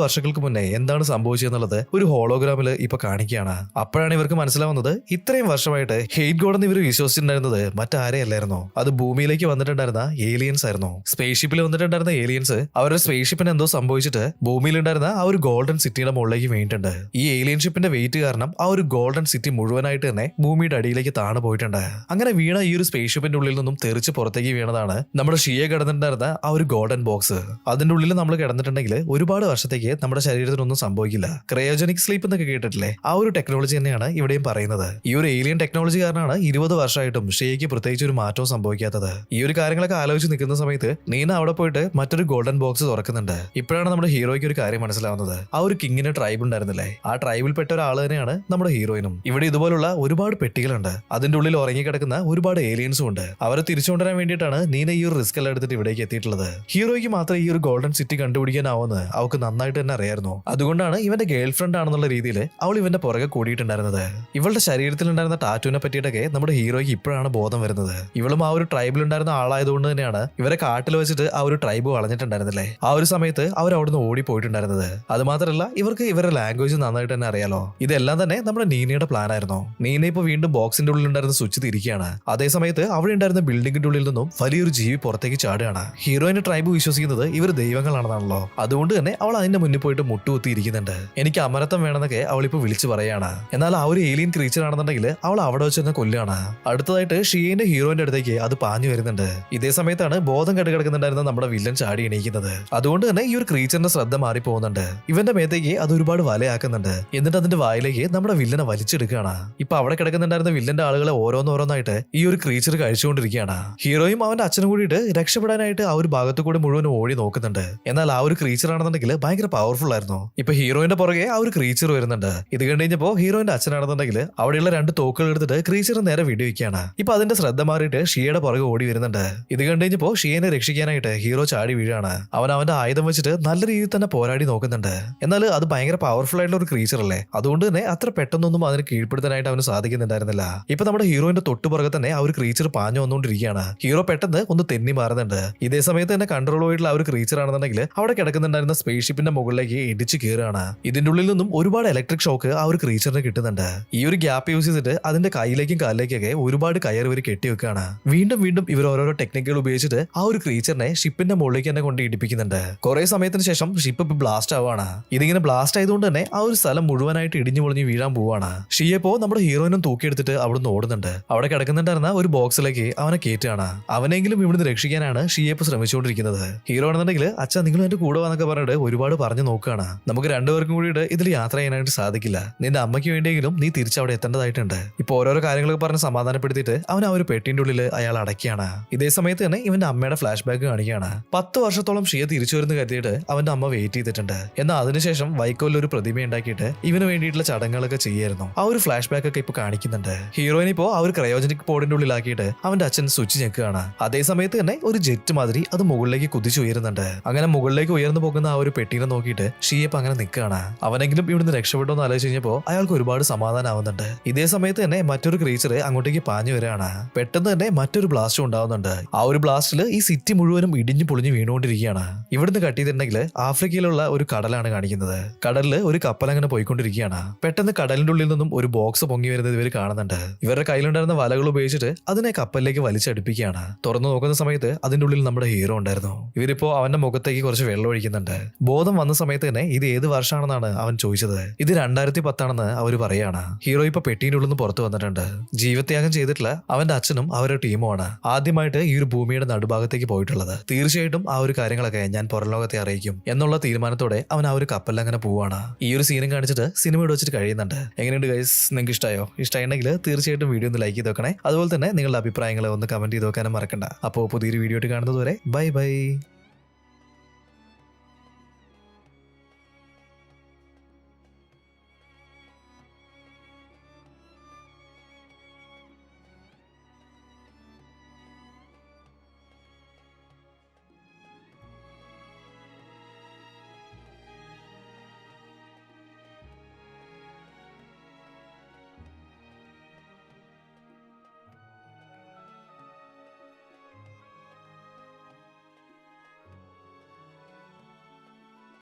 വർഷങ്ങൾക്ക് മുന്നേ എന്താണ് സംഭവിച്ചതെന്നുള്ളത് ഒരു ഹോളോഗ്രാമിൽ ഇപ്പൊ കാണിക്കുകയാണ്. അപ്പോഴാണ് ഇവർക്ക് മനസ്സിലാവുന്നത് ഇത്രയും വർഷമായിട്ട് ഹെയ്റ്റ് ഗോഡ് എന്ന് ഇവർ വിശ്വസിച്ചിട്ടുണ്ടായിരുന്നത് മറ്റാരെയല്ലായിരുന്നു, അത് ഭൂമിയിലേക്ക് വന്നിട്ടുണ്ടായിരുന്ന ഏലിയൻസ് ആയിരുന്നു. സ്പേസ് ഷിപ്പിൽ വന്നിട്ടുണ്ടായിരുന്ന ഏലിയൻസ് അവരുടെ സ്പേസ് ഷിപ്പിന് എന്തോ സംഭവിച്ചിട്ട് ഭൂമിയിലുണ്ടായിരുന്ന ആ ഒരു ഗോൾഡൻ സിറ്റിയുടെ മുകളിലേക്ക് വീണിട്ടുണ്ട്. ഈ ഏലിയൻ ഷിപ്പിന്റെ വെയിറ്റ് കാരണം ആ ഒരു ഗോൾഡൻ സിറ്റി മുഴുവനായിട്ട് തന്നെ ഭൂമിയുടെ അടിയിലേക്ക് താണു പോയിട്ടുണ്ട്. അങ്ങനെ വീണ ഈ ഒരു സ്പേസ് ഷിപ്പിന്റെ ഉള്ളിൽ നിന്നും തെറിച്ച് പുറത്തേക്ക് വീണതാണ് നമ്മുടെ ഷിയ കിടന്നിട്ടുണ്ടായിരുന്ന ആ ഒരു ഗോൾഡൻ ബോക്സ്. അതിന്റെ ഉള്ളിൽ നമ്മൾ കിടന്നിട്ടുണ്ടെങ്കിൽ ഒരുപാട് വർഷത്തേക്ക് നമ്മുടെ ശരീരത്തിനൊന്നും സംഭവിക്കില്ല. ക്രയോജനിക് സ്ലീപ്പ് എന്നൊക്കെ കേട്ടിട്ടില്ലേ, ആ ഒരു ടെക്നോളജി തന്നെയാണ് ഇവിടെയും പറയുന്നത്. ഈ ഒരു ഏലിയൻ ടെക്നോളജി കാരണമാണ് 20 വർഷമായിട്ടും ഷിയയ്ക്ക് പ്രത്യേകിച്ച് ഒരു മാറ്റവും സംഭവിക്കാത്തത്. ഈ ഒരു കാര്യങ്ങളൊക്കെ ആലോചിച്ച് നിൽക്കുന്ന സമയത്ത് നീന അവിടെ പോയിട്ട് മറ്റൊരു ഗോൾഡൻ ബോക്സ് തുറക്കുന്നുണ്ട്. ഇപ്പോഴാണ് നമ്മുടെ ഹീറോയ്ക്ക് ഒരു കാര്യം മനസ്സിലാവുന്നത്. ആ ഒരു കിങ്ങിന്റെ ട്രൈബ് ഉണ്ടായിരുന്നില്ലേ, ആ ട്രൈബിൽപ്പെട്ട ഒരാൾ തന്നെയാണ് നമ്മുടെ ഹീറോയിനും. ഇവിടെ ഇതുപോലുള്ള ഒരുപാട് പെട്ടികളുണ്ട്. അതിന്റെ ഉള്ളിൽ ഉറങ്ങിക്കിടക്കുന്ന ഒരുപാട് ഏലിയൻസും ഉണ്ട്. അവരെ തിരിച്ചുകൊണ്ടുവരാൻ വേണ്ടിയിട്ടാണ് നീന ഈ ഒരു റിസ്ക് എല്ലാം എടുത്തിട്ട് ഇവിടേക്ക് എത്തിയിട്ടുള്ളത്. ഹീറോയ്ക്ക് മാത്രമേ ഈ ഒരു ഗോൾഡൻ സിറ്റി കണ്ടുപിടിക്കാനാവുമെന്ന് അവൾക്ക് നന്നായിട്ട് തന്നെ അറിയായിരുന്നു. അതുകൊണ്ടാണ് ഇവന്റെ ഗേൾ ഫ്രണ്ട് ആണെന്നുള്ള രീതിയിൽ അവൾ ഇവന്റെ പുറകെ കൂടിയിട്ടുണ്ടായിരുന്നത്. ഇവളുടെ ശരീരത്തിൽ ഉണ്ടായിരുന്ന ടാറ്റുവിനെ പറ്റിയിട്ടൊക്കെ നമ്മുടെ ഹീറോയ്ക്ക് ഇപ്പോഴാണ് ബോധം വരുന്നത്. ഇവളും ആ ഒരു ട്രൈബിൽ ഉണ്ടായിരുന്ന ആളായതുകൊണ്ട് തന്നെയാണ് ഇവരെ കാട്ടിൽ വെച്ചിട്ട് ആ ഒരു ട്രൈബ് വളഞ്ഞിട്ടുണ്ടായിരുന്നില്ലേ, ആ ഒരു സമയത്ത് അവർ അവിടുന്ന് ഓടിപ്പോയിട്ടുണ്ടായിരുന്നത്. അത് മാത്രമല്ല ഇവർക്ക് ഇവരുടെ ലാംഗ്വേജ് നന്നായിട്ട് തന്നെ അറിയാലോ. ഇതെല്ലാം തന്നെ നമ്മുടെ നീനയുടെ പ്ലാൻ ആയിരുന്നു. നീന ഇപ്പൊ വീണ്ടും ബോക്സിന്റെ ഉള്ളിൽ ഉണ്ടായിരുന്ന സ്വിച്ച് തിരിക്കുകയാണ്. അതേ സമയത്ത് അവിടെ ഉണ്ടായിരുന്ന ബിൽഡിംഗിന്റെ ഉള്ളിൽ നിന്നും വലിയൊരു ജീവി പുറത്തേക്ക് ചാടുകയാണ്. ഹീറോയിന്റെ ട്രൈബ് വിശ്വസിക്കുന്നത് ഇവർ ദൈവങ്ങളാണെന്നാണല്ലോ. അതുകൊണ്ട് തന്നെ അവൾ അതിന്റെ മുന്നിൽ പോയിട്ട് മുട്ടുകുത്തി ഇരിക്കുന്നുണ്ട്. എനിക്ക് അമരത്വം വേണമെന്നൊക്കെ അവൾ ഇപ്പൊ വിളിച്ചു പറയാണ്. എന്നാൽ ആ ഒരു ഏലിയൻ ക്രീച്ചർ ആണെന്നുണ്ടെങ്കിൽ അവൾ അവിടെ വെച്ച് തന്നെ കൊല്ലുകയാണ്. അടുത്തതായിട്ട് ഷിയന്റെ ഹീറോയിന്റെ അടുത്തേക്ക് അത് പാഞ്ഞു വരുന്നുണ്ട്. ഇതേ സമയത്താണ് ബോധം കെട്ട് കിടക്കുന്നുണ്ടായിരുന്ന നമ്മുടെ വില്ലൻ ചാടി എണീക്കുന്നത്. അതുകൊണ്ട് തന്നെ ഈ ഒരു ക്രീച്ചറിന്റെ ശ്രദ്ധ മാറി പോകുന്നുണ്ട്. ഇവന്റെ മേത്തേക്ക് അത് ഒരുപാട് വലയാക്കുന്നുണ്ട്. എന്നിട്ട് അതിന്റെ വായിലേക്ക് നമ്മുടെ വില്ലനെ വലിച്ചെടുക്കുകയാണ്. ഇപ്പൊ അവിടെ കിടക്കുന്നുണ്ടായിരുന്ന വില്ലന്റെ ആളുകളെ ഓരോന്നോരോന്നായിട്ട് ഈ ഒരു ക്രീച്ചർ കഴിച്ചുകൊണ്ടിരിക്കുകയാണ്. ഹീറോയും അവന്റെ അച്ഛനും കൂടിയിട്ട് രക്ഷപ്പെടാനായിട്ട് ആ ഒരു ഭാഗത്തു കൂടി മുഴുവൻ ഓടി നോക്കുന്നുണ്ട്. എന്നാൽ ആ ഒരു ക്രീച്ചർ ആണെന്നുണ്ടെങ്കിൽ ഭയങ്കര പവർഫുൾ ആയിരുന്നു. ഇപ്പൊ ഹീറോയിന്റെ പുറകെ ആ ഒരു ക്രീച്ചർ വരുന്നുണ്ട്. ഇത് കണ്ടു കഴിഞ്ഞപ്പോ ഹീറോയിന്റെ അച്ഛനാണെന്നുണ്ടെങ്കിൽ അവിടെയുള്ള 2 തോക്കുകൾ എടുത്തിട്ട് ക്രീച്ചർ നേരെ വെടിവെക്കുകയാണ്. ഇപ്പൊ അതിന്റെ ശ്രദ്ധ മാറിയിട്ട് ഷിയയുടെ പുറകെ ഓടി വരുന്നുണ്ട്. ഇത് കണ്ടു കഴിഞ്ഞപ്പോ ഷിയനെ രക്ഷിക്കാനായിട്ട് ഹീറോ ചാടി വീഴാണ്. അവന്റെ ആയുധം വെച്ചിട്ട് നല്ല രീതിയിൽ തന്നെ പോരാടി നോക്കുന്നുണ്ട്. എന്നാൽ അത് ഭയങ്കര പവർഫുൾ ആയിട്ടുള്ള ഒരു ക്രീച്ചർ അല്ലേ, അതുകൊണ്ട് തന്നെ അത്ര പെട്ടെന്നൊന്നും അതിന് കീഴ്പ്പെടുത്താനായിട്ട് അവന് സാധിക്കുന്നുണ്ടായിരുന്നില്ല. ഇപ്പൊ നമ്മുടെ ഹീറോയിന്റെ തൊട്ടുപുറകെ തന്നെ ആ ഒരു ക്രീച്ചർ പാഞ്ഞു വന്നുകൊണ്ടിരിക്കുകയാണ്. ഹീറോ പെട്ടെന്ന് ഒന്ന് തെന്നി മാറുന്നുണ്ട്. ഇതേ സമയത്ത് തന്നെ കൺട്രോൾ പോയിട്ടുള്ള ആ ഒരു ക്രീച്ചർ ആണെന്നുണ്ടെങ്കിൽ അവിടെ കിടക്കുന്നുണ്ടായിരുന്ന സ്പേസ് ഷിപ്പിന്റെ മുകളിലേക്ക് ഇടിച്ചു കയറുകയാണ്. ഇതിന്റെ ഉള്ളിൽ നിന്നും ഒരുപാട് ഇലക്ട്രിക് ഷോക്ക് ആ ഒരു ക്രീച്ചറിന് കിട്ടുന്നുണ്ട്. ഈ ഒരു ഗ്യാപ്പ് യൂസ് ചെയ്തിട്ട് അതിന്റെ കയ്യിലേക്കും കാലിലേക്കൊക്കെ ഒരുപാട് കയർ ഇവർ കെട്ടിവെക്കുകയാണ്. വീണ്ടും വീണ്ടും ഇവർ ഓരോരോ ടെക്നിക്കുകൾ ഉപയോഗിച്ചിട്ട് ആ ഒരു ക്രീച്ചറിനെ ഷിപ്പിന്റെ മുകളിലേക്ക് തന്നെ കൊണ്ട് ഇടിപ്പിക്കുന്നുണ്ട്. കുറെ സമയം സമയത്തിന് ശേഷം ഷിപ്പ് ബ്ലാസ്റ്റ് ആവാണ്. ഇതിങ്ങനെ ബ്ലാസ്റ്റ് ആയതുകൊണ്ട് തന്നെ ആ ഒരു സ്ഥലം മുഴുവനായിട്ട് ഇടിഞ്ഞു പൊളിഞ്ഞ് വീഴാൻ പോവാണ്. ഷിയപ്പോ നമ്മുടെ ഹീറോയിനും തൂക്കിയെടുത്തിട്ട് അവിടുന്ന് ഓടുന്നുണ്ട്. അവിടെ കിടക്കുന്നുണ്ടായിരുന്ന ഒരു ബോക്സിലേക്ക് അവനെ കയറ്റുകയാണ്. അവനെങ്കിലും ഇവിടുന്ന് രക്ഷിക്കാനാണ് ഷിയപ്പ് ശ്രമിച്ചുകൊണ്ടിരിക്കുന്നത്. ഹീറോ ആണെന്നുണ്ടെങ്കിൽ അച്ഛാ നിങ്ങൾ എന്റെ കൂടെ വന്നൊക്കെ പറഞ്ഞിട്ട് ഒരുപാട് പറഞ്ഞു നോക്കുകയാണ്. നമുക്ക് രണ്ടുപേർക്കും കൂടിയിട്ട് ഇതിൽ യാത്ര ചെയ്യാനായിട്ട് സാധിക്കില്ല. നിന്റെ അമ്മയ്ക്ക് വേണ്ടിയെങ്കിലും നീ തിരിച്ചവിടെ എത്തേണ്ടതായിട്ടുണ്ട്. ഇപ്പൊ ഓരോരോ കാര്യങ്ങളൊക്കെ പറഞ്ഞ് സമാധാനപ്പെടുത്തിയിട്ട് അവൻ ആ ഒരു പെട്ടിന്റെ ഉള്ളിൽ അയാൾ അടയ്ക്കുകയാണ്. ഇതേ സമയത്ത് തന്നെ ഇവന്റെ അമ്മയുടെ ഫ്ലാഷ് ബാക്ക് കാണിക്കുകയാണ്. 10 വർഷത്തോളം ഷിയ തിരിച്ചു വരുന്ന കരുതിയിട്ട് അവന്റെ അമ്മ വെയിറ്റ് ചെയ്തിട്ടുണ്ട്. എന്നാൽ അതിനുശേഷം വൈക്കോലിൽ ഒരു പ്രതിമ ഉണ്ടാക്കിയിട്ട് ഇവന് വേണ്ടിയിട്ടുള്ള ചടങ്ങുകളൊക്കെ ചെയ്യായിരുന്നു. ആ ഒരു ഫ്ലാഷ് ബാക്ക് ഒക്കെ ഇപ്പൊ കാണിക്കുന്നുണ്ട്. ഹീറോയിൻ ഇപ്പോ ആ ഒരു ക്രയോജനിക് പോഡിന്റെ ഉള്ളിലാക്കിയിട്ട് അവന്റെ അച്ഛൻ സ്വിച്ച് ഞെക്കുകയാണ്. അതേ സമയത്ത് തന്നെ ഒരു ജെറ്റ് മാതിരി അത് മുകളിലേക്ക് കുതിച്ചുയരുന്നുണ്ട്. അങ്ങനെ മുകളിലേക്ക് ഉയർന്നു പോകുന്ന ആ ഒരു പെട്ടീനെ നോക്കിയിട്ട് ഷിയപ്പ് അങ്ങനെ നിൽക്കുകയാണ്. അവനെങ്കിലും ഇവിടുന്ന് രക്ഷപ്പെട്ടോ എന്ന് ആലോചിച്ച് കഴിഞ്ഞപ്പോ അയാൾക്ക് ഒരുപാട് സമാധാനമാവുന്നുണ്ട്. ഇതേ സമയത്ത് തന്നെ മറ്റൊരു ക്രീച്ചർ അങ്ങോട്ടേക്ക് പാഞ്ഞു വരികയാണ്. പെട്ടെന്ന് തന്നെ മറ്റൊരു ബ്ലാസ്റ്റും ഉണ്ടാവുന്നുണ്ട്. ആ ഒരു ബ്ലാസ്റ്റിൽ ഈ സിറ്റി മുഴുവനും ഇടിഞ്ഞു പൊളിഞ്ഞു വീണുകൊണ്ടിരിക്കുകയാണ്. ഇവിടുന്ന് കട്ട് ചെയ്തിട്ടുണ്ടെങ്കിൽ ആഫ്രിക്കയിലുള്ള ഒരു കടലാണ് കാണിക്കുന്നത്. കടലിൽ ഒരു കപ്പൽ അങ്ങനെ പോയിക്കൊണ്ടിരിക്കുകയാണ്. പെട്ടെന്ന് കടലിന്റെ ഉള്ളിൽ നിന്നും ഒരു ബോക്സ് പൊങ്ങി വരുന്നത് ഇവർ കാണുന്നുണ്ട്. ഇവരുടെ കയ്യിലുണ്ടായിരുന്ന വലകൾ ഉപയോഗിച്ചിട്ട് അതിനെ കപ്പലിലേക്ക് വലിച്ചടുപ്പിക്കുകയാണ്. തുറന്നു നോക്കുന്ന സമയത്ത് അതിന്റെ ഉള്ളിൽ നമ്മുടെ ഹീറോ ഉണ്ടായിരുന്നു. ഇവരിപ്പോ അവന്റെ മുഖത്തേക്ക് കുറച്ച് വെള്ളം ഒഴിക്കുന്നുണ്ട്. ബോധം വന്ന സമയത്ത് തന്നെ ഇത് ഏത് വർഷമാണെന്നാണ് അവൻ ചോദിച്ചത്. ഇത് 2010 അവർ പറയാണ്. ഹീറോ ഇപ്പൊ പെട്ടീൻ്റെ ഉള്ളിൽ നിന്ന് പുറത്തു വന്നിട്ടുണ്ട്. ജീവത്യാഗം ചെയ്തിട്ടുള്ള അവന്റെ അച്ഛനും അവരുടെ ടീമുമാണ് ആദ്യമായിട്ട് ഈ ഒരു ഭൂമിയുടെ നടുഭാഗത്തേക്ക് പോയിട്ടുള്ളത്. തീർച്ചയായിട്ടും ആ ഒരു കാര്യങ്ങളൊക്കെ ഞാൻ പുറം ലോകത്തെ അറിയിക്കും എന്നുള്ള തീരുമാനത്തോടെ അവൻ ആ ഒരു കപ്പലിൽ അങ്ങനെ പോവാണ്. ഈ ഒരു സീനും കാണിച്ചിട്ട് സിനിമ ഇവിടെ വെച്ചിട്ട് കഴിയുന്നുണ്ട്. എങ്ങനെയുണ്ട് ഗൈസ്? നിങ്ങൾക്ക് ഇഷ്ടമായോ? ഇഷ്ടമായിട്ടുണ്ടെങ്കിൽ തീർച്ചയായിട്ടും വീഡിയോ ഒന്ന് ലൈക്ക് ചെയ്ത് വെക്കണേ. അതുപോലെ തന്നെ നിങ്ങളുടെ അഭിപ്രായങ്ങളെ ഒന്ന് കമന്റ് ചെയ്ത് വെക്കാനും മറക്കണ്ട. അപ്പോൾ പുതിയൊരു വീഡിയോ ആയിട്ട് കാണുന്നത് വരെ ബൈ ബൈ.